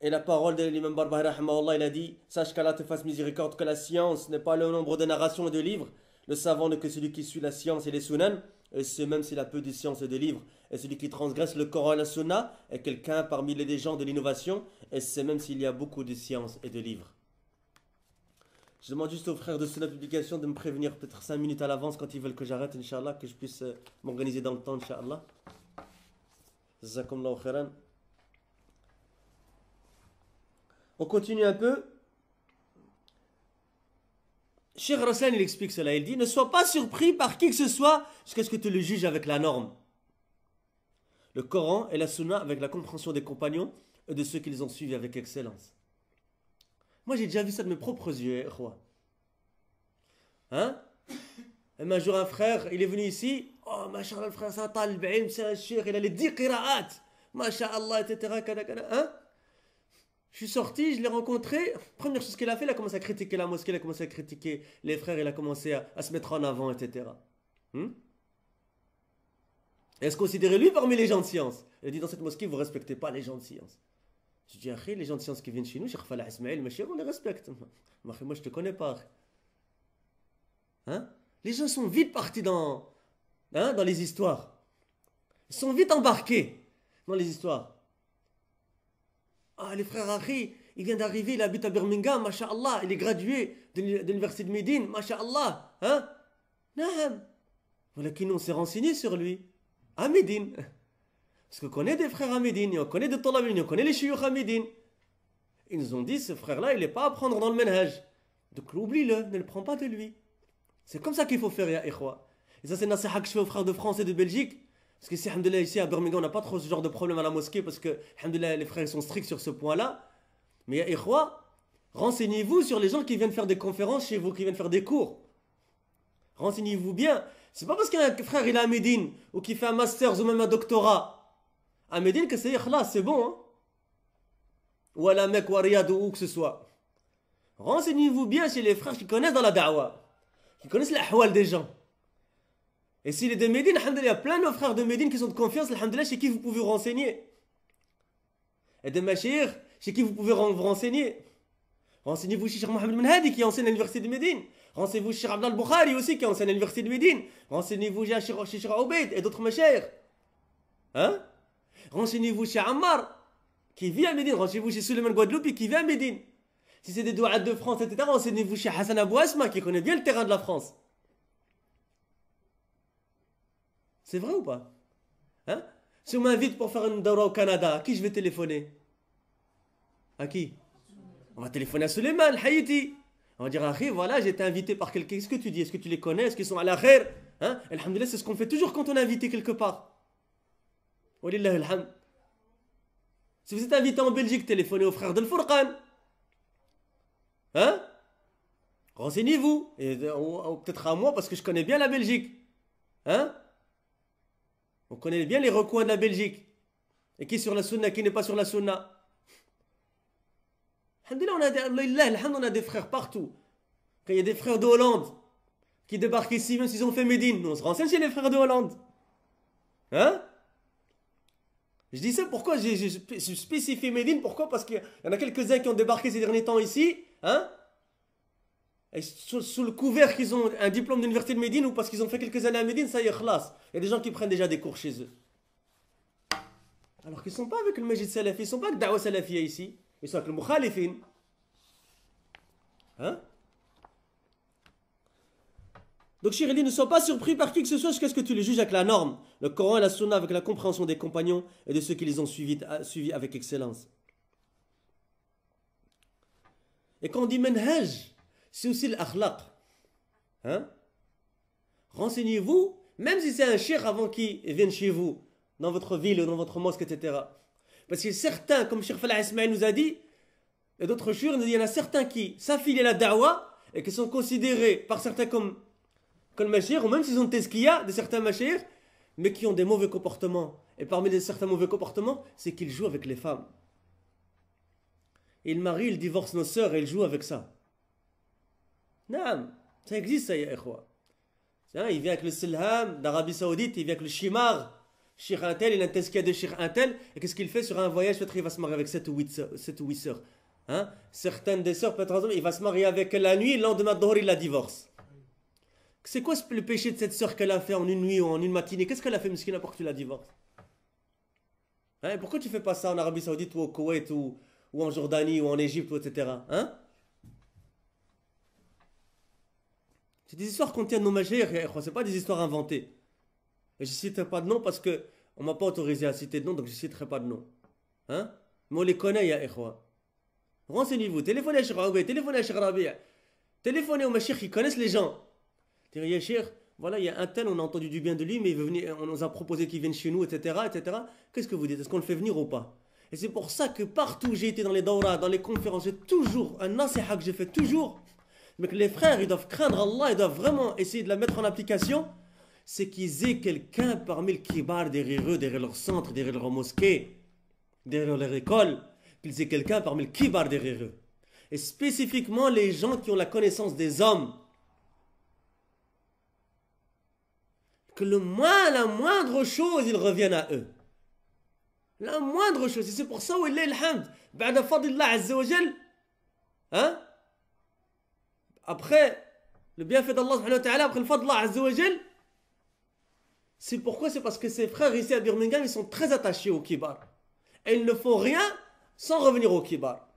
Et la parole de l'imam Barbahari, rahimahullah, il a dit sache qu'Allah te fasse miséricorde, que la science n'est pas le nombre de narrations et de livres. Le savant n'est que celui qui suit la science et les sunan. Et c'est même s'il a peu de science et de livres. Et celui qui transgresse le Coran et la Sunna est quelqu'un parmi les gens de l'innovation. Et c'est même s'il y a beaucoup de science et de livres. Je demande juste aux frères de Sunna Publication de me prévenir peut-être 5 minutes à l'avance quand ils veulent que j'arrête, Inch'Allah, que je puisse m'organiser dans le temps, Inch'Allah. Jazakumullahu khairan. On continue un peu. Cheikh Raslan, il explique cela. Il dit ne sois pas surpris par qui que ce soit jusqu'à ce que tu le juges avec la norme. Le Coran et la Sunna avec la compréhension des compagnons et de ceux qui les ont suivis avec excellence. Moi, j'ai déjà vu ça de mes propres yeux, Ikhwa. Hein? Et un jour, un frère, il est venu ici. Oh, mashallah, le frère, c'est un talib ilm, c'est un cheikh, il a les 10 qira'at. Mashallah, etc. Hein? Je suis sorti, je l'ai rencontré. Première chose qu'il a fait, il a commencé à critiquer la mosquée, il a commencé à critiquer les frères, il a commencé à se mettre en avant, etc. Est-ce considérer lui parmi les gens de science? Il a dit dans cette mosquée, vous ne respectez pas les gens de science. Je dis, Akhi, les gens de science qui viennent chez nous, Cheikh Falah Ismail, Machir, on les respecte. Moi, je ne te connais pas. Hein? Les gens sont vite partis dans les histoires. Ils sont vite embarqués dans les histoires. Ah, les frères Akhi, il vient d'arriver, il habite à Birmingham, masha'Allah, il est gradué de l'université de Médine, masha'Allah. Hein? Naam. Voilà qui nous s'est renseigné sur lui. À Médine. Parce qu'on connaît des frères à Médine, on connaît des Talabin, on connaît les chioukh à Médine. Ils nous ont dit, ce frère-là, il n'est pas à prendre dans le menhaj. Donc oublie-le, ne le prends pas de lui. C'est comme ça qu'il faut faire, ya ikhwa. Et ça, c'est une nasiha que je fais aux frères de France et de Belgique. Parce que si, alhamdoulilah, ici à Birmingham, on n'a pas trop ce genre de problème à la mosquée, parce que, alhamdoulilah, les frères sont stricts sur ce point-là. Mais ya ikhwa, renseignez-vous sur les gens qui viennent faire des conférences chez vous, qui viennent faire des cours. Renseignez-vous bien. C'est pas parce qu'un frère il est à Médine, ou qu'il fait un master ou même un doctorat à Médine que c'est ikhlas, c'est bon. Hein? Ou à la Mecque ou à Riyad ou où que ce soit. Renseignez-vous bien chez les frères qui connaissent dans la da'wa, qui connaissent l'ahwal des gens. Et s'il est de Médine, alhamdoulilah, il y a plein de frères de Médine qui sont de confiance, alhamdoulilah, chez qui vous pouvez vous renseigner. Et de Machir, chez qui vous pouvez vous renseigner. Renseignez-vous chez Cheikh Mohamed Menhadi qui enseigne à l'université de Médine. Renseignez-vous chez Cheikh Abdel Bukhari aussi qui enseigne à l'université de Médine. Renseignez-vous chez Cheikh Obeid et d'autres machayikh. Hein? Renseignez-vous chez Ammar qui vit à Médine. Renseignez-vous chez Suleiman Guadeloupe qui vit à Médine. Si c'est des douats de France, etc., renseignez-vous chez Hassan Abou Asma qui connaît bien le terrain de la France. C'est vrai ou pas? Hein? Si on m'invite pour faire une daura au Canada, à qui je vais téléphoner? À qui? On va téléphoner à Suleiman, Haïti. On va dire, ah, voilà, j'ai été invité par quelqu'un. Qu'est-ce que tu dis? Est-ce que tu les connais? Est-ce qu'ils sont à la khair? Hein? Alhamdulillah, c'est ce qu'on fait toujours quand on est invité quelque part. Walillah alhamd. Si vous êtes invité en Belgique, téléphonez aux frères de l'Furqan. Hein? Renseignez-vous. Et peut-être à moi, parce que je connais bien la Belgique. Hein? On connaît bien les recoins de la Belgique. Et qui est sur la sunna, qui n'est pas sur la sunna. Alhamdulillah, on a des frères partout. Quand il y a des frères de Hollande qui débarquent ici, même s'ils ont fait Médine, nous on se renseigne chez les frères de Hollande. Hein? Je dis ça pourquoi j'ai spécifié Médine. Pourquoi? Parce qu'il y en a quelques-uns qui ont débarqué ces derniers temps ici. Hein? Et sous le couvert qu'ils ont un diplôme d'université de Médine ou parce qu'ils ont fait quelques années à Médine, ça y est, khlas. Il y a des gens qui prennent déjà des cours chez eux. Alors qu'ils ne sont pas avec le Majid Salafi, ils ne sont pas avec Da'wa Salafiyya ici. Ils sont avec le Mukhalifin. Hein? Donc, Chirili, ne sois pas surpris par qui que ce soit jusqu'à ce que tu les juges avec la norme, le Coran et la Sunna, avec la compréhension des compagnons et de ceux qui les ont suivis avec excellence. Et quand on dit manhaj, c'est aussi l'akhlaq. Hein? Renseignez-vous, même si c'est un cheikh avant qu'il vienne chez vous, dans votre ville ou dans votre mosquée, etc. Parce que certains, comme Cheikh Falah Ismail nous a dit, et d'autres chouïrs nous dit, il y en a certains qui s'affilient à la da'wa et qui sont considérés par certains comme machir, ou même s'ils ont tezkiya de certains machir, mais qui ont des mauvais comportements. Et parmi certains mauvais comportements, c'est qu'ils jouent avec les femmes. Ils marient, ils divorcent nos sœurs et ils jouent avec ça. Non, ça existe ça, ya ikhwa. Il vient avec le silham d'Arabie Saoudite, il vient avec le shimar. Cheikh Intel, il a un tezkiya de Cheikh Intel, et qu'est-ce qu'il fait sur un voyage? Peut-être il va se marier avec 7 ou 8 sœurs. Hein? Certaines des sœurs, peut-être il va se marier avec la nuit, le lendemain de Dhuhr, il la divorce. C'est quoi le péché de cette sœur qu'elle a fait en une nuit ou en une matinée? Qu'est-ce qu'elle a fait, Miskina, pour que tu la divorces? Hein? Pourquoi tu fais pas ça en Arabie Saoudite ou au Koweït ou en Jordanie ou en Égypte, etc. Hein? C'est des histoires qu'on tient de nos machayikh, c'est pas des histoires inventées. Et je ne citerai pas de nom parce qu'on ne m'a pas autorisé à citer de nom, donc je ne citerai pas de nom. Hein? Mais on les connaît, ya ikhwa. Renseignez-vous, téléphonez à Cheikh Aoubé, téléphonez à Cheikh Rabi', téléphonez aux machayikh qui connaissent les gens. Dites, ya Cheikh, voilà, il y a un tel, on a entendu du bien de lui, mais il veut venir, on nous a proposé qu'il vienne chez nous, etc. etc. Qu'est-ce que vous dites? Est-ce qu'on le fait venir ou pas? Et c'est pour ça que partout où j'ai été dans les dawras, dans les conférences, j'ai toujours, un nasiha que j'ai fait toujours, mais que les frères, ils doivent craindre Allah, ils doivent vraiment essayer de la mettre en application, c'est qu'ils aient quelqu'un parmi le kibar derrière eux, derrière leur centre, derrière leur mosquée, derrière leur école, qu'ils aient quelqu'un parmi le kibar derrière eux. Et spécifiquement les gens qui ont la connaissance des hommes. Que la moindre chose, ils reviennent à eux. La moindre chose. Et c'est pour ça où il est l'hamd. Ba'da fadillah azza wa jal. Hein? Après, le bienfait d'Allah subhanahu wa ta'ala, après le fadillah azza wa jal. C'est pourquoi? C'est parce que ces frères ici à Birmingham, ils sont très attachés au kibar. Et ils ne font rien sans revenir au kibar.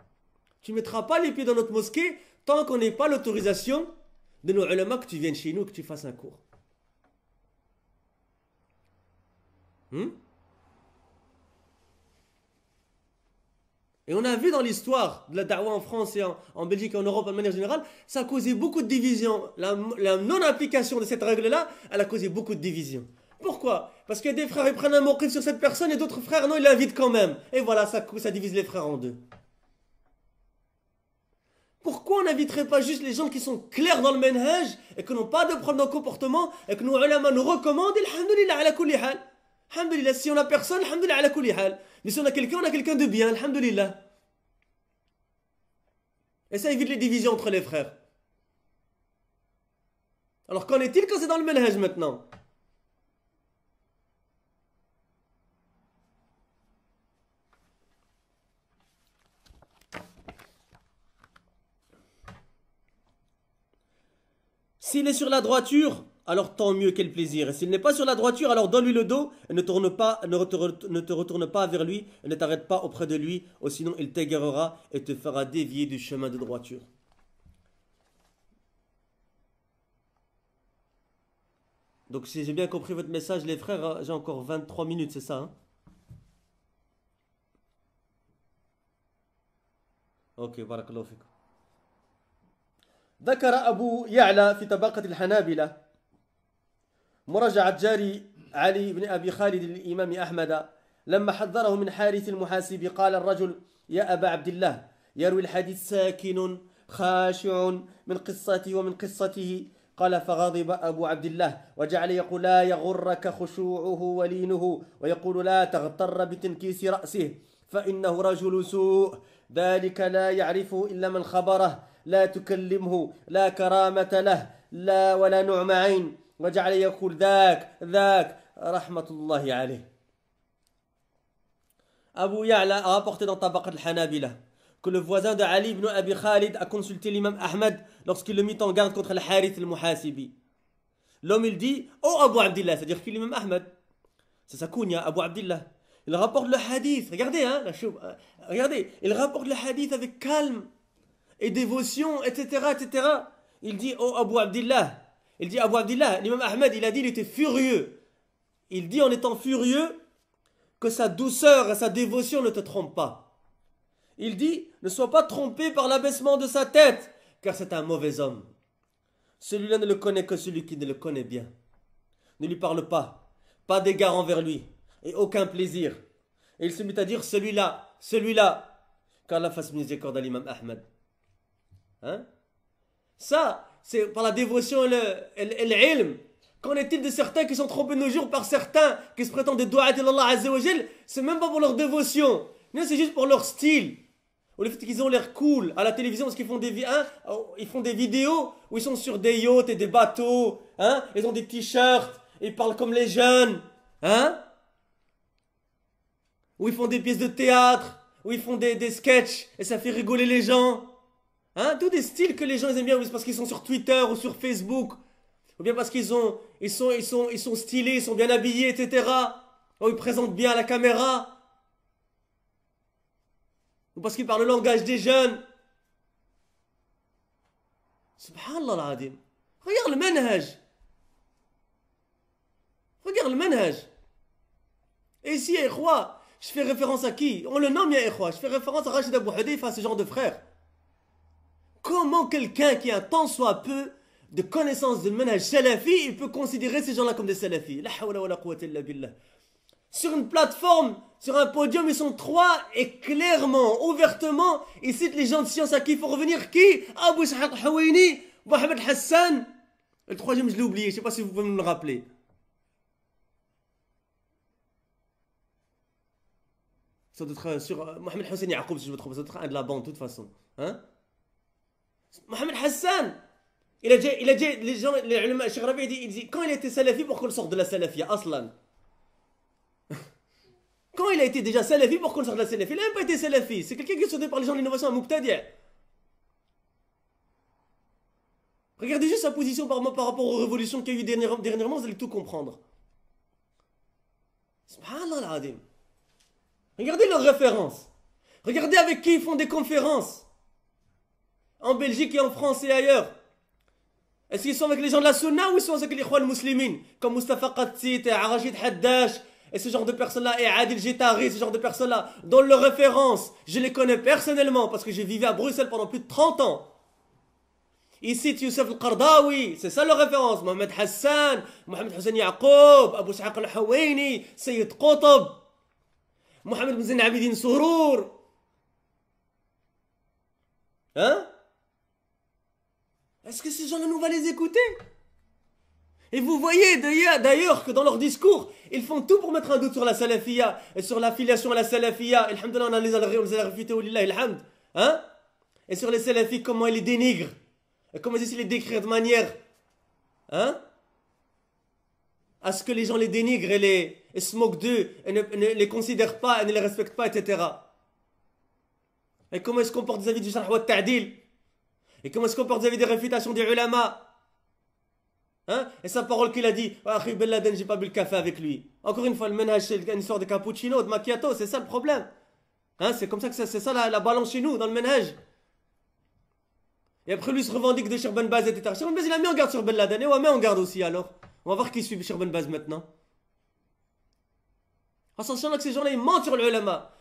Tu ne mettras pas les pieds dans notre mosquée tant qu'on n'ait pas l'autorisation de nos ulama que tu viennes chez nous, que tu fasses un cours. Hmm? Et on a vu dans l'histoire de la da'wah en France et en Belgique et en Europe de manière générale, ça a causé beaucoup de divisions. La non-application de cette règle-là, elle a causé beaucoup de divisions. Pourquoi? Parce qu'il y a des frères, ils prennent un mawqif sur cette personne et d'autres frères, non, ils l'invitent quand même. Et voilà, ça divise les frères en deux. Pourquoi on n'inviterait pas juste les gens qui sont clairs dans le manhaj et qui n'ont pas de problème dans le comportement et que nos ulama nous recommandent, alhamdulillah ala kulli hal. Alhamdulillah, si on a personne, alhamdulillah ala kulli hal. Mais si on a quelqu'un de bien, alhamdulillah. Et ça évite les divisions entre les frères. Alors qu'en est-il quand c'est dans le manhaj maintenant? S'il est sur la droiture, alors tant mieux, quel plaisir. Et s'il n'est pas sur la droiture, alors donne-lui le dos et ne te retourne pas vers lui et ne t'arrête pas auprès de lui, ou sinon il t'égarera et te fera dévier du chemin de droiture. Donc si j'ai bien compris votre message, les frères, j'ai encore 23 minutes, c'est ça, hein? Ok, barakallahu fikum. ذكر أبو يعلى في طبقة الحنابلة مراجعة جاري علي بن أبي خالد للإمام أحمد لما حذره من حارث المحاسب قال الرجل يا أبا عبد الله يروي الحديث ساكن خاشع من قصته ومن قصته قال فغضب أبو عبد الله وجعل يقول لا يغرك خشوعه ولينه ويقول لا تغتر بتنكيس رأسه فإنه رجل سوء ذلك لا يعرفه إلا من خبره لا تكلمه لا كرامة له لا ولا نعم عين وجعل يقول ذاك رحمة الله عليه. Abu Ya'la a rapporté dans Tabaqat al-Hanabila que le voisin de Ali ibn Abi Khalid a consulté l'imam Ahmad lorsqu'il le mit en garde contre le Harith al-Muhasibi. L'homme il dit oh Abu Abdillah, c'est-à-dire qu'il est l'imam Ahmad. C'est sa kunya, Abu Abdillah. Il rapporte le hadith, regardez, hein, regardez, il rapporte le hadith avec calme et dévotion, etc., etc. Il dit, oh Abu Abdillah, l'imam Ahmed, il a dit, il était furieux. Il dit en étant furieux que sa douceur et sa dévotion ne te trompent pas. Il dit, ne sois pas trompé par l'abaissement de sa tête, car c'est un mauvais homme. Celui-là ne le connaît que celui qui ne le connaît bien. Ne lui parle pas d'égard envers lui, et aucun plaisir. Et il se mit à dire, celui-là, qu'Allah fasse miséricorde à l'imam Ahmed. Hein? Ça, c'est par la dévotion et l'ilm. Qu'en est-il de certains qui sont trompés de nos jours par certains qui se prétendent des du'at d'Allah Azza wa Jal? C'est même pas pour leur dévotion, non, c'est juste pour leur style. Ou le fait qu'ils ont l'air cool à la télévision parce qu'ils font ils font des vidéos où ils sont sur des yachts et des bateaux, hein? Ils ont des t-shirts, ils parlent comme les jeunes, hein? Où ils font des pièces de théâtre, où ils font des sketchs et ça fait rigoler les gens. Hein, tous des styles que les gens aiment bien, parce qu'ils sont sur Twitter ou sur Facebook, ou bien parce qu'ils sont stylés, ils sont bien habillés, etc. Ou ils présentent bien à la caméra, ou parce qu'ils parlent le langage des jeunes. Subhanallah al-Adim. Regarde le manhaj. Regarde le manhaj. Et ici, Ikhwa, je fais référence à qui? On le nomme, ya Ikhwa. Je fais référence à Rachid Abu Hudayfa, à ce genre de frère. Comment quelqu'un qui a tant soit peu de connaissances du manhaj salafi, il peut considérer ces gens-là comme des salafis? La hawla wa la quwwata illa billah. Sur une plateforme, sur un podium, ils sont trois et clairement, ouvertement, ils citent les gens de science à qui il faut revenir. Qui? Abu Ishaq Hawayni, Mohamed Hassan. Le troisième, je l'ai oublié, je ne sais pas si vous pouvez me le rappeler. Ça doit être sur Mohamed Hussein Yaqoub, si je me trompe, ça doit être un de la bande, de toute façon. Hein? Mohamed Hassan, il a déjà, les gens, les ulama, Cheikh Rabi, il dit, quand il était salafi, pourquoi il sort de la salafia, aslan? Quand il a été déjà salafi, pourquoi il sort de la salafia? Il n'a même pas été salafi, c'est quelqu'un qui est sauté par les gens de l'innovation à Muqtadi'. Regardez juste sa position par rapport aux révolutions qu'il y a eu dernièrement, vous allez tout comprendre. Subhanallah al-Adim. Regardez leurs références. Regardez avec qui ils font des conférences. En Belgique et en France et ailleurs. Est-ce qu'ils sont avec les gens de la Sunna ou ils sont avec les Ikhwan muslimin? Comme Mustafa Qatsit, Rachid Haddash, Et ce genre de personnes-là, et Adil Jetari, ce genre de personnes-là, dont leurs références, je les connais personnellement parce que j'ai vécu à Bruxelles pendant plus de 30 ans. Ici, Youssef Al-Qardawi, c'est ça leur référence. Mohamed Hassan, Mohamed Hussein Yaqoub, Abou Ishaq Al-Hawaini, Sayyid Qutb, Mohamed Mouzen Abidine Sourour. Hein? Est-ce que ces gens-là, nous va les écouter? Et vous voyez d'ailleurs que dans leur discours, ils font tout pour mettre un doute sur la salafia et sur l'affiliation à la salafia. Alhamdulillah, on les a réfutés, alhamd. Hein? Et sur les salafis, comment ils les dénigrent. Et comment ils essaient de les décrire de manière, hein, à ce que les gens les dénigrent et se moquent d'eux, et ne les considèrent pas, et ne les respectent pas, etc. Et comment ils se comportent vis-à-vis du Sharh wa Ta'dil. Et comment ils se comportent vis-à-vis des réfutations des ulama. Hein? Et sa parole qu'il a dit, ah, Ben Laden, j'ai pas bu le café avec lui. Encore une fois, le menage, c'est une histoire de cappuccino, de macchiato, c'est ça le problème. Hein? C'est comme ça que c'est ça la balance chez nous, dans le menage. Et après lui se revendique de Cheikh Ben Baz, etc. Cheikh Ben Baz, il a mis en garde sur Ben Laden, et on va mettre en garde aussi alors. On va voir qui suit Cheikh Ben Baz maintenant. En sachant là que ces gens-là, ils mentent sur l'ulama.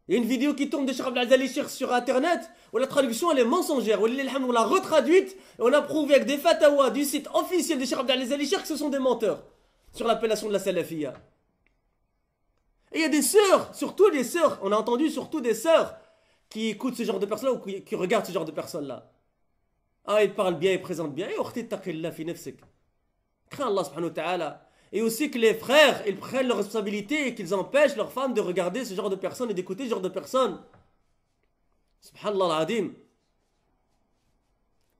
Il y a une vidéo qui tourne de Cheikh Abdel Aziz sur internet, où la traduction elle est mensongère, où on l'a retraduite, et on a prouvé avec des fatawas du site officiel de Cheikh Abdel Aziz que ce sont des menteurs, sur l'appellation de la salafiyya. Et il y a des sœurs, surtout des sœurs, on a entendu surtout des sœurs, qui écoutent ce genre de personnes-là, ou qui regardent ce genre de personnes-là. Ah, ils parlent bien, ils présentent bien, et ukhti taqillah fi nafsik. Crains Allah subhanahu wa ta'ala. Et aussi que les frères, ils prennent leurs responsabilités et qu'ils empêchent leurs femmes de regarder ce genre de personnes et d'écouter ce genre de personnes. Subhanallah al-Adim.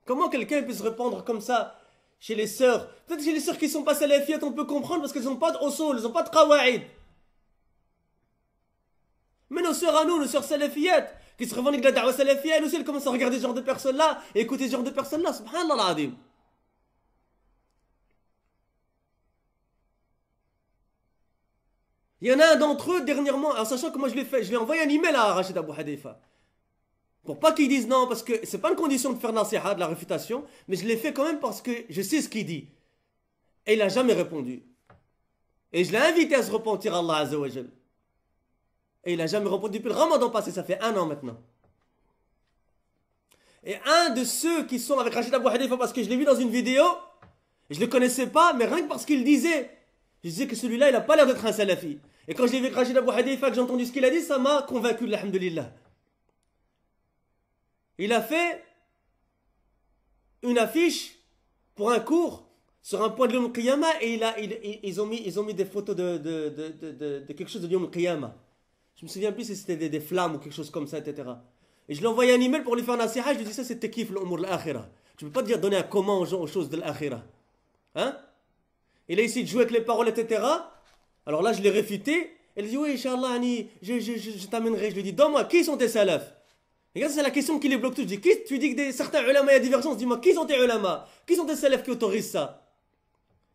Comment quelqu'un peut se répandre comme ça chez les sœurs? Peut-être chez les sœurs qui ne sont pas salafiyettes, on peut comprendre parce qu'elles n'ont pas de usul, elles n'ont pas de qawa'id. Mais nos sœurs à nous, nos sœurs salafiyettes, qui se revendiquent de la da'wa salafiyya, elles aussi, elles commencent à regarder ce genre de personnes-là et écouter ce genre de personnes-là. Subhanallah al-Adim. Il y en a un d'entre eux dernièrement, en sachant que moi je l'ai fait, je lui ai envoyé un email à Rachid Abou Hadifa. Pour pas qu'ils disent non, parce que c'est pas une condition de faire nasiha, de la réfutation, mais je l'ai fait quand même parce que je sais ce qu'il dit. Et il n'a jamais répondu. Et je l'ai invité à se repentir, Allah Azza wa Jal. Et il n'a jamais répondu depuis le Ramadan passé, ça fait 1 an maintenant. Et un de ceux qui sont avec Rachid Abou Hadifa, parce que je l'ai vu dans une vidéo, je ne le connaissais pas, mais rien que parce qu'il disait, je disais que celui-là, il n'a pas l'air d'être un salafi. Et quand je l'ai vu avec Rachid Abou Hadifa, que j'ai entendu ce qu'il a dit, ça m'a convaincu, alhamdulillah. Il a fait une affiche pour un cours sur un point de Yom Qiyamah et ils ont mis des photos de quelque chose de Yom Qiyamah. Je me souviens plus si c'était des flammes ou quelque chose comme ça, etc. Et je lui ai envoyé un email pour lui faire un nasiha, je lui ai dit ça c'était kiff l'umur de l'akhira. Tu ne peux pas dire donner un comment aux choses de l'akhira. Hein? Il a essayé de jouer avec les paroles, etc. Alors là, je l'ai réfuté. Elle dit, oui, Inch'Allah, je t'amènerai. Je lui dis, donne-moi, qui sont tes salafs? Et regarde, c'est la question qui les bloque tous. Je dis, tu dis que certains ulama, il y a divergence. Dis-moi, qui sont tes ulama? Qui sont tes salafs qui autorisent ça?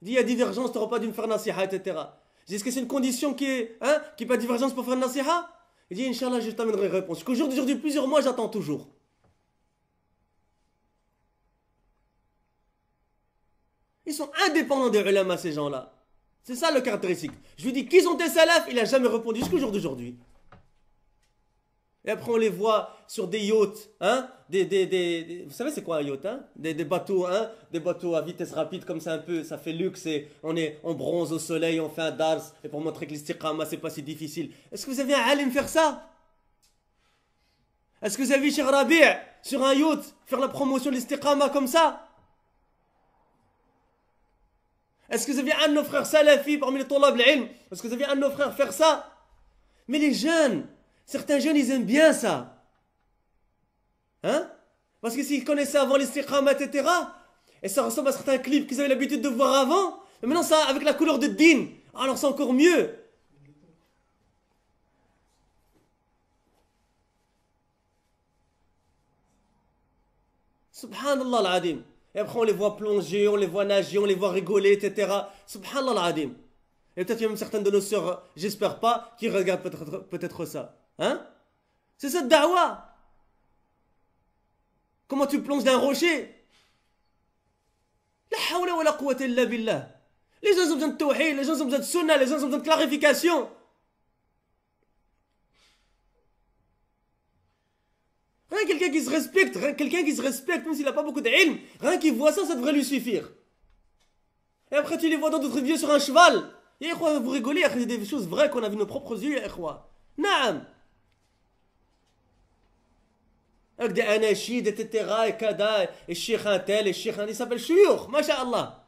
Il dit, il y a divergence, tu n'auras pas dû me faire nasiha, etc. Je dis, est-ce que c'est une condition qui est, hein, qui n'est pas divergence pour faire nasiha? Il dit, Inch'Allah, je t'amènerai réponse. Jusqu'au jour d'aujourd'hui, plusieurs mois, j'attends toujours. Ils sont indépendants des ulama, ces gens-là. C'est ça le caractéristique. Je lui dis, qui sont tes salafs? Il n'a jamais répondu jusqu'au jour d'aujourd'hui. Et après, on les voit sur des yachts. Hein? Vous savez, c'est quoi un yacht? Hein? Des bateaux, hein? Des bateaux à vitesse rapide, comme ça un peu. Ça fait luxe et on bronze au soleil, on fait un dars. Et pour montrer que l'istiqama, c'est pas si difficile. Est-ce que vous avez un alim faire ça? Est-ce que vous avez vu Cheikh Rabi' sur un yacht faire la promotion de l'istiqama comme ça? Est-ce que vous avez un de nos frères salafis parmi les tollab l'ilm? Est-ce que vous avez un de nos frères faire ça? Mais les jeunes, certains jeunes, ils aiment bien ça. Hein? Parce que s'ils connaissaient avant l'istiqama, etc., et ça ressemble à certains clips qu'ils avaient l'habitude de voir avant, mais maintenant, ça, avec la couleur de din, alors c'est encore mieux. Subhanallah al-Adim. Et après, on les voit plonger, on les voit nager, on les voit rigoler, etc. Subhanallah al-Adim. Et peut-être qu'il y a même certaines de nos sœurs, j'espère pas, qui regardent peut-être ça. Hein? C'est cette da'wa. Comment tu plonges d'un rocher? La hawla wa la quwwata illa billah. Les gens ont besoin de tawhid, les gens ont besoin de sunnah, les gens ont besoin de clarification. Rien quelqu'un qui se respecte, même s'il n'a pas beaucoup d'ilm, rien qui voit ça, ça devrait lui suffire. Et après tu les vois dans d'autres vidéos sur un cheval. Et vous rigolez, c'est des choses vraies qu'on a vu de nos propres yeux, Naam. Avec des anachid, etc. et kada, et cheikh un tel, et cheikh un, il s'appelle Shuyukh, masha'Allah.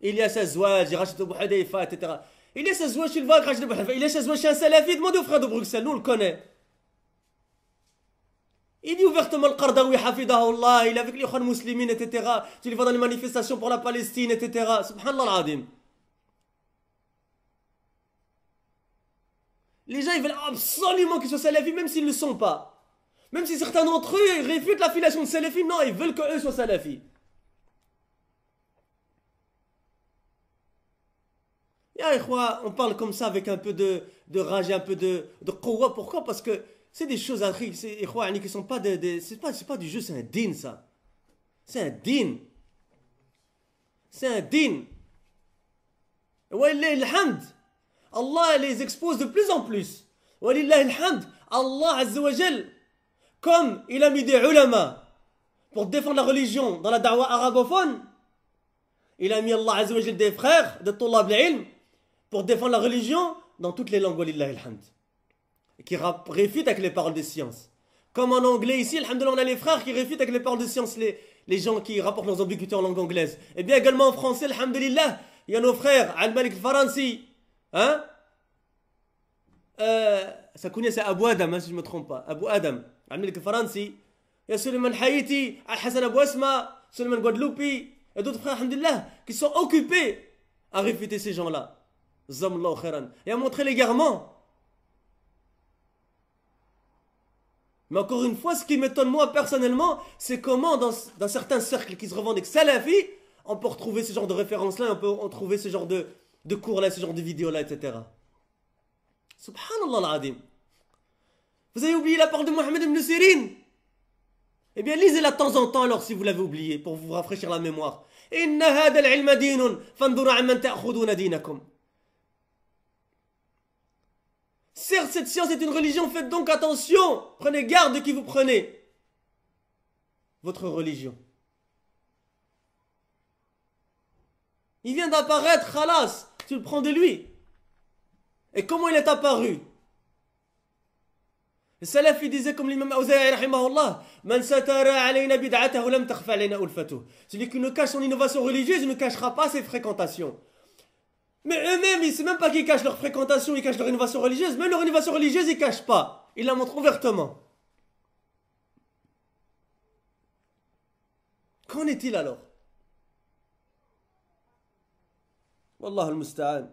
Il y a sa zouaj, Rachid Abou Hadayfa, etc. Il y a sa zouaj chez le vague, Rachid Abou Hadayfa. Il y a sa zouaj chez un salafi, demandez aux frères de Bruxelles, nous on le connaît. Il dit ouvertement le Qardawi, hafidahullah, il est avec les Ikhwan musulmans, etc. Tu les vois dans les manifestations pour la Palestine, etc. Subhanallah al-Adim. Les gens, ils veulent absolument qu'ils soient salafis, même s'ils ne le sont pas. Même si certains d'entre eux, ils réfutent l'affiliation de salafis, non, ils veulent qu'eux soient salafis. On parle comme ça avec un peu de rage et un peu de qawwa. Pourquoi? Parce que c'est des choses qui sont pas c'est pas du jeu, c'est un din ça. C'est un din. C'est un din. Wallah alhamd. Allah les expose de plus en plus. Walillah alhamd. Allah Azza wa Jal, comme il a mis des ulama pour défendre la religion dans la da'wa arabophone, il a mis Allah Azza wa Jal des frères de Tullab al-ilm pour défendre la religion dans toutes les langues, walillah alhamd, qui réfutent avec les paroles des sciences. Comme en anglais ici, alhamdoulilah, on a les frères qui réfutent avec les paroles des sciences les gens qui rapportent leurs ambiguïtés en langue anglaise. Et bien également en français, alhamdoulilah, il y a nos frères, Al-Malik al-Faransi, hein? Ça connaît, c'est Abu Adam, hein, si je ne me trompe pas. Abu Adam, Al-Malik al-Faransi. Il y a Suleiman Haïti, Al-Hassan Abu Asma, Suleiman Guadeloupi, et d'autres frères, alhamdoulilah, qui sont occupés à réfuter ces gens-là. Zamullahu khairan. Et à montrer l'égarement. Mais encore une fois, ce qui m'étonne moi personnellement, c'est comment dans certains cercles qui se revendiquent salafis, on peut retrouver ce genre de références-là, on peut retrouver ce genre de cours-là, ce genre de vidéos-là, etc. Subhanallah al-Adim. Vous avez oublié la parole de Mohammed ibn Sirin? Eh bien, lisez-la de temps en temps alors si vous l'avez oublié, pour vous rafraîchir la mémoire. Inna hada al-ilma dinun, fanduru amman ta'khuduna dinakum. Certes, cette science est une religion, faites donc attention. Prenez garde de qui vous prenez. Votre religion. Il vient d'apparaître, khalas, tu le prends de lui. Et comment il est apparu? Le salaf, il disait comme l'imam Awza'i, rahimahullah, Man satara alayna bid'atahu lam takhfa alayna ulfatuh. Celui qui nous cache son innovation religieuse, il ne cachera pas ses fréquentations. Mais eux-mêmes, ils ne savent même pas qu'ils cachent leur fréquentation, ils cachent leur innovation religieuse. Même leur innovation religieuse, ils ne cachent pas. Ils la montrent ouvertement. Qu'en est-il alors? Wallah al-musta'an.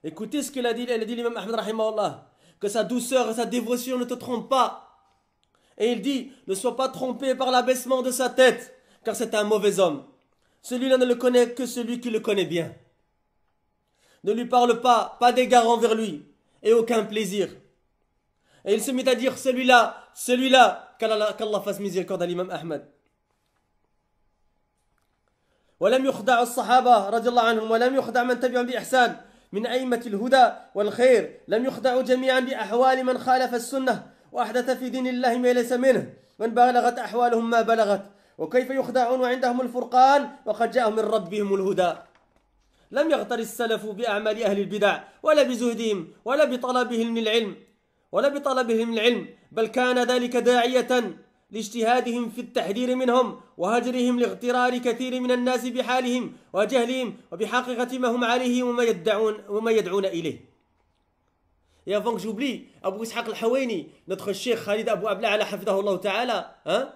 Écoutez ce qu'il a dit l'imam Ahmed rahimahullah, que sa douceur et sa dévotion ne te trompent pas. Et il dit, ne sois pas trompé par l'abaissement de sa tête, car c'est un mauvais homme. Celui-là ne le connaît que celui qui le connaît bien. Ne lui parle pas d'égard envers lui, et aucun plaisir. Et il se mit à dire, celui-là, qu'Allah fasse miséricorde à l'imam Ahmed. ولم يخدع الصحابة رضي الله عنهم ولم يخدع من تبعهم بإحسان من أئمة الهدى والخير لم يخدعوا جميعا بأحوال من خالف السنة وأحدث في دين الله ما ليس منه من بلغت أحوالهم ما بلغت وكيف يخدعون وعندهم الفرقان وقد جاءهم من ربهم الهدى لم يغتر السلف بأعمال أهل البدع ولا بزهدهم ولا بطلبهم العلم بل كان ذلك داعية لاجتهادهم في التحذير منهم وهجرهم لاغترار كثير من الناس بحالهم وجهلهم وبحقيقة ما هم عليه وما يدعون إليه. Et avant que j'oublie, Abu Ishaq al-Hawayni, notre cheikh Khalid Abu Abdel A'la hafidahullah ta'ala, hein,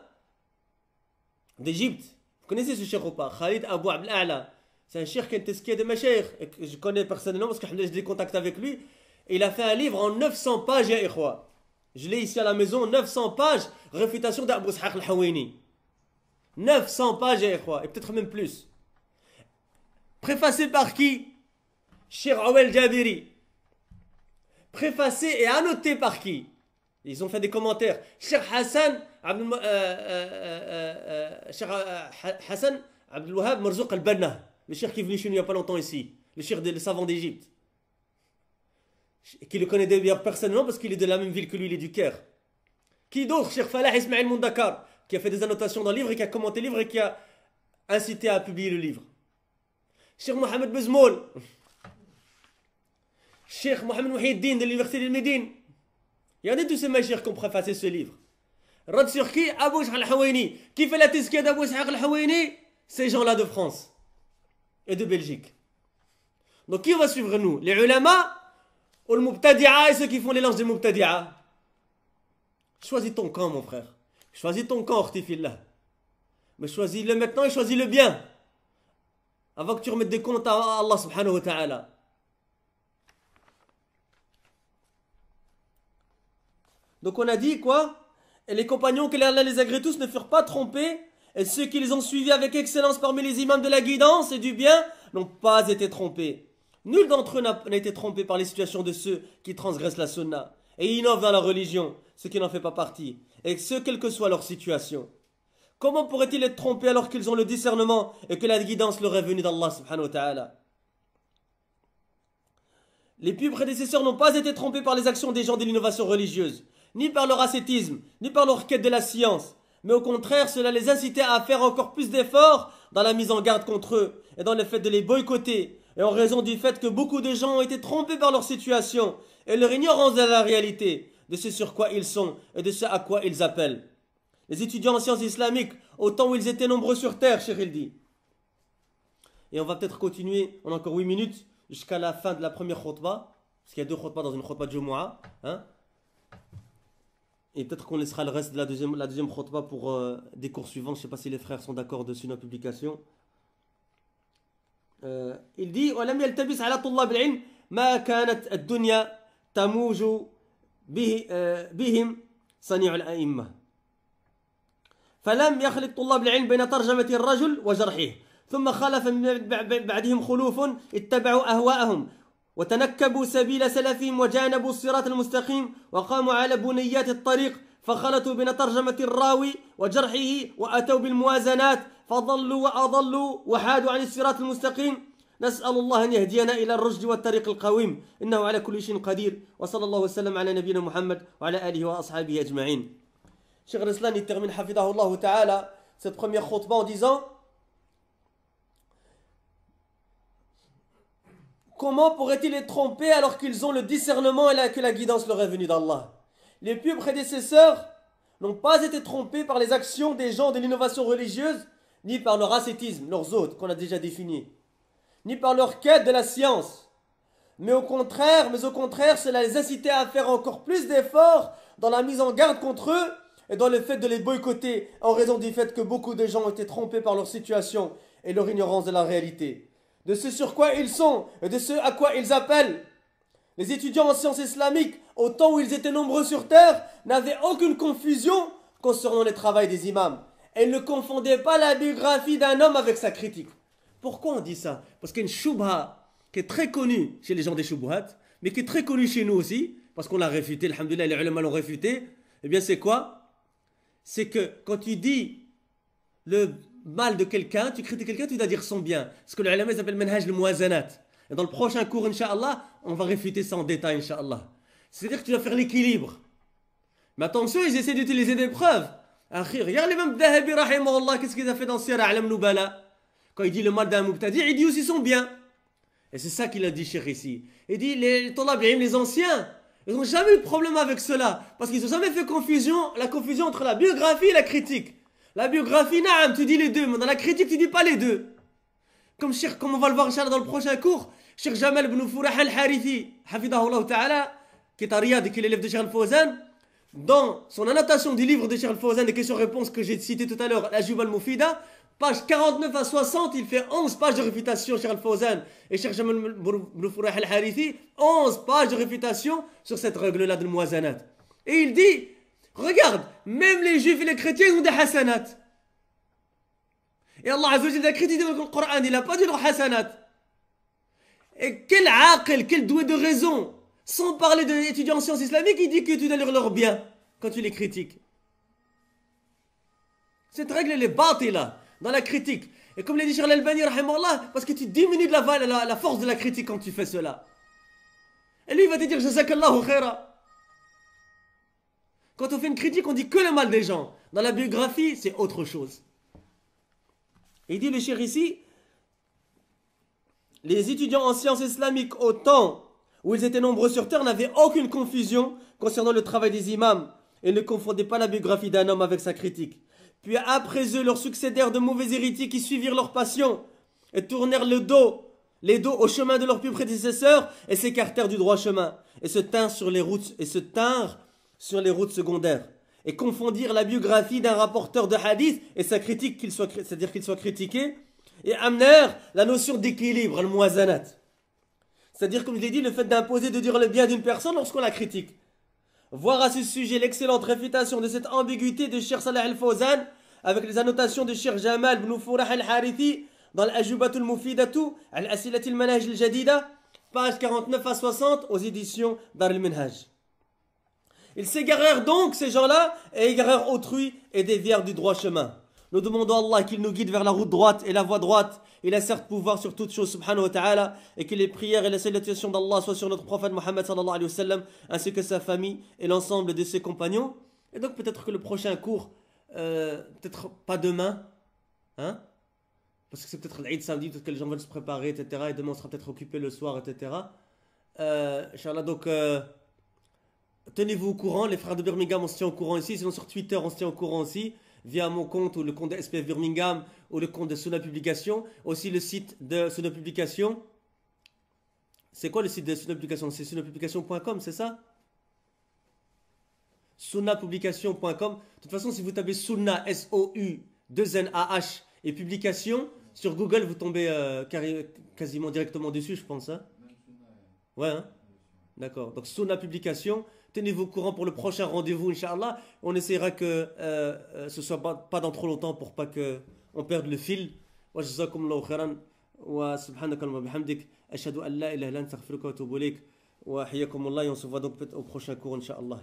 d'Égypte. Vous connaissez ce cheikh ou pas? Khalid Abu Abdel A'la. C'est un cheikh qui est tesqué de ma cheikh. Je connais personnellement parce que j'ai des contacts avec lui. Et il a fait un livre en 900 pages, ya ikhwa. Je l'ai ici à la maison, 900 pages, réfutation d'Abu Ishaq al-Hawayni. 900 pages, ya ikhwa, et peut-être même plus. Préfacé par qui? Cheikh Awel Jabiri. Préfacé et annoté par qui? Ils ont fait des commentaires. Cheikh Hassan Hassan Abdel Wahab Marzouk al-Banna, le cheikh qui est venu chez nous il n'y a pas longtemps ici, le cheikh des savants d'Égypte, qui le connaît d'ailleurs personnellement parce qu'il est de la même ville que lui, il est du Caire. Qui d'autre? Cheikh Falah Ismail Moundakar, qui a fait des annotations dans le livre et qui a commenté le livre et qui a incité à publier le livre. Cheikh Mohamed Bezmoul, Cheikh Mohamed Mouhiddin de l'université de Médine. Il y en a tous ces machirs qui ont préfacé ce livre. Rad sur qui? Abou Ishaq al-Hawaini. Qui fait la tizkiya d'Abou Ishaq al-Hawaini? Ces gens-là de France et de Belgique. Donc qui va suivre nous? Les ulama ou le mubtadi'a et ceux qui font les lances des mubtadi'a? Choisis ton camp, mon frère. Choisis ton camp, Ortifillah. Mais choisis-le maintenant et choisis-le bien. Avant que tu remettes des comptes à Allah subhanahu wa ta'ala. Donc on a dit quoi? Et les compagnons, que Allah les agrée tous, ne furent pas trompés. Et ceux qui les ont suivis avec excellence parmi les imams de la guidance et du bien n'ont pas été trompés. Nul d'entre eux n'a été trompé par les situations de ceux qui transgressent la sunna et innovent dans la religion, ceux qui n'en font pas partie, et ce, quelle que soit leur situation. Comment pourraient-ils être trompés alors qu'ils ont le discernement et que la guidance leur est venue d'Allah subhanahu wa ta'ala? Les pieux prédécesseurs n'ont pas été trompés par les actions des gens de l'innovation religieuse, ni par leur ascétisme, ni par leur quête de la science. Mais au contraire, cela les incitait à faire encore plus d'efforts dans la mise en garde contre eux et dans le fait de les boycotter, et en raison du fait que beaucoup de gens ont été trompés par leur situation et leur ignorance de la réalité, de ce sur quoi ils sont et de ce à quoi ils appellent. Les étudiants en sciences islamiques, au temps où ils étaient nombreux sur terre, Cheikh il dit. Et on va peut-être continuer, on a encore 8 minutes, jusqu'à la fin de la première khutbah, parce qu'il y a 2 khutbahs dans une khutbah de Jumu'ah, hein. Et peut-être qu'on laissera le reste de la deuxième khutbah pour des cours suivants. Je ne sais pas si les frères sont d'accord dessus notre publication. Il dit وَلَمْ يَلْتَبِسْ عَلَى طُلَّابِ الْعِلْمِ مَا كَانَتْ الدُّنْيا تَمُوجُ بهم صَنِيعُ الْأَئِمَّةِ فلم يخلط طلاب العلم بين ترجمة الرجل وجرحه ثم خلف من بعدهم خلوف اتبعوا أهواءهم وتنكبوا سبيل سلفهم وجانبوا الصراط المستقيم وقاموا على بنيات الطريق فخلطوا بين ترجمة الراوي وجرحه وأتوا بالموازنات فضلوا وأضلوا وحادوا عن الصراط المستقيم نسأل الله أن يهدينا إلى الرشد والطريق القويم إنه على كل شيء قدير وصلى الله وسلم على نبينا محمد وعلى آله وأصحابه أجمعين. Cheikh al-Islam il termine hafidahullah ta'ala cette première khutbah en disant: comment pourraient-ils être trompés alors qu'ils ont le discernement et que la guidance leur est venue d'Allah? Les pieux prédécesseurs n'ont pas été trompés par les actions des gens de l'innovation religieuse, ni par leur ascétisme, leurs autres qu'on a déjà définis, ni par leur quête de la science. Mais au contraire, cela les incitait à faire encore plus d'efforts dans la mise en garde contre eux et dans le fait de les boycotter en raison du fait que beaucoup de gens ont été trompés par leur situation et leur ignorance de la réalité, de ce sur quoi ils sont et de ce à quoi ils appellent. Les étudiants en sciences islamiques, au temps où ils étaient nombreux sur terre, n'avaient aucune confusion concernant le travail des imams. Et ils ne confondaient pas la biographie d'un homme avec sa critique. Pourquoi on dit ça? Parce qu'il y a une shubha qui est très connue chez les gens des shubhat, mais qui est très connue chez nous aussi, parce qu'on l'a réfuté, alhamdoulilah, les ulama l'ont réfuté. Eh bien c'est quoi? C'est que quand tu dis le mal de quelqu'un, tu critiques quelqu'un, tu dois dire son bien. Ce que les ulama s'appelle manhaj al-muwazanat. Et dans le prochain cours, Inch'Allah, on va réfuter ça en détail, Inch'Allah. C'est-à-dire que tu dois faire l'équilibre. Mais attention, ils essaient d'utiliser des preuves. Regarde l'imam Dahabi, rahimahullah, qu'est-ce qu'il a fait dans Sira A'lam Nubala? Quand il dit le mal d'un mubtadi, il dit aussi son bien. Et c'est ça qu'il a dit, Cheikh, ici. Il dit, les Talab Ilm, les anciens, ils n'ont jamais eu de problème avec cela. Parce qu'ils n'ont jamais fait la confusion entre la biographie et la critique. La biographie, naam, tu dis les deux, mais dans la critique, tu dis pas les deux. Comme on va le voir, Inch'Allah, dans le prochain cours, Cheikh Jamal ibn Furah al-Harithi, hafidahullah ta'ala, qui est à Riyad et qui est l'élève de Cheikh al-Fawzan, dans son annotation du livre de Cheikh al-Fawzan, des questions-réponses que j'ai citées tout à l'heure, la Juba al-Mufida, page 49 à 60, il fait 11 pages de réfutation, Cheikh al-Fawzan et Cheikh Jamal ibn Furah al-Harithi, 11 pages de réfutation sur cette règle-là de Muazanat. Et il dit, regarde, même les juifs et les chrétiens ont des hasanat. Et Allah Azza wa Jalla a critiqué dans le Coran, il n'a pas dit leurs hasanat. Et quel aqil, quel doué de raison Sans parler d'étudiants en sciences islamiques, il dit que tu dois lire leur bien quand tu les critiques. Cette règle, elle est batila dans la critique. Et comme l'a dit Cheikh Al-Albani, parce que tu diminues la force de la critique quand tu fais cela. Et lui, il va te dire, Jazakallahu khaira. Quand on fait une critique, on dit que le mal des gens. Dans la biographie, c'est autre chose. Et il dit, le cheikh ici, les étudiants en sciences islamiques, au temps où ils étaient nombreux sur terre, n'avaient aucune confusion concernant le travail des imams et ne confondaient pas la biographie d'un homme avec sa critique. Puis après eux, leurs succédèrent de mauvais héritiers qui suivirent leur passion et tournèrent les dos au chemin de leurs plus prédécesseurs et s'écartèrent du droit chemin et se tinrent sur les routes secondaires et confondirent la biographie d'un rapporteur de hadith et sa critique, c'est-à-dire qu'il soit critiqué, et amenèrent la notion d'équilibre, le muazanat. C'est-à-dire, comme je l'ai dit, le fait d'imposer de dire le bien d'une personne lorsqu'on la critique. Voir à ce sujet l'excellente réfutation de cette ambiguïté de Cheikh Saleh Al-Fawzan avec les annotations de Cheikh Jamal ibn Furah Al-Harithi dans l'Ajubatul Mufidatu Al-Asilatil Manhaj Al-Jadida, pages 49 à 60 aux éditions Dar al-Minhaj. Ils s'égarèrent donc, ces gens-là, et égarèrent autrui et dévièrent du droit chemin. Nous demandons à Allah qu'il nous guide vers la route droite et la voie droite. Il a certes pouvoir sur toutes choses, subhanahu wa ta'ala, et que les prières et la salutation d'Allah soient sur notre prophète Mohammed sallallahu alayhi wa sallam, ainsi que sa famille et l'ensemble de ses compagnons. Et donc peut-être que le prochain cours, peut-être pas demain, hein, parce que c'est peut-être l'Aïd samedi, peut-être que les gens veulent se préparer, etc. Et demain on sera peut-être occupé le soir, etc. Inch'Allah, donc tenez-vous au courant, les frères de Birmingham on se tient au courant ici, sinon sur Twitter on se tient au courant aussi, via mon compte ou le compte de SPF Birmingham ou le compte de Sunna Publication, aussi le site de Sunna Publication. C'est quoi le site de Sunna Publication? C'est sunnapublication.com, c'est ça? Sunnapublication.com. De toute façon, si vous tapez Sunna, S-O-U-2-N-A-H et Publication, sur Google, vous tombez quasiment directement dessus, je pense. Hein? Ouais, hein? D'accord. Donc, Sunna Publication. Tenez-vous au courant pour le prochain rendez-vous, Inch'Allah. On essaiera que ce soit pas dans trop longtemps pour pas qu'on perde le fil. Wa jazakumullahu khairan. Wa subhanakallahumma bihamdik. Ashhadu an la ilaha illa anta astaghfiruka wa atubu ilayk. Wa hayyakumullah. Et on se voit donc au prochain cours, Inch'Allah.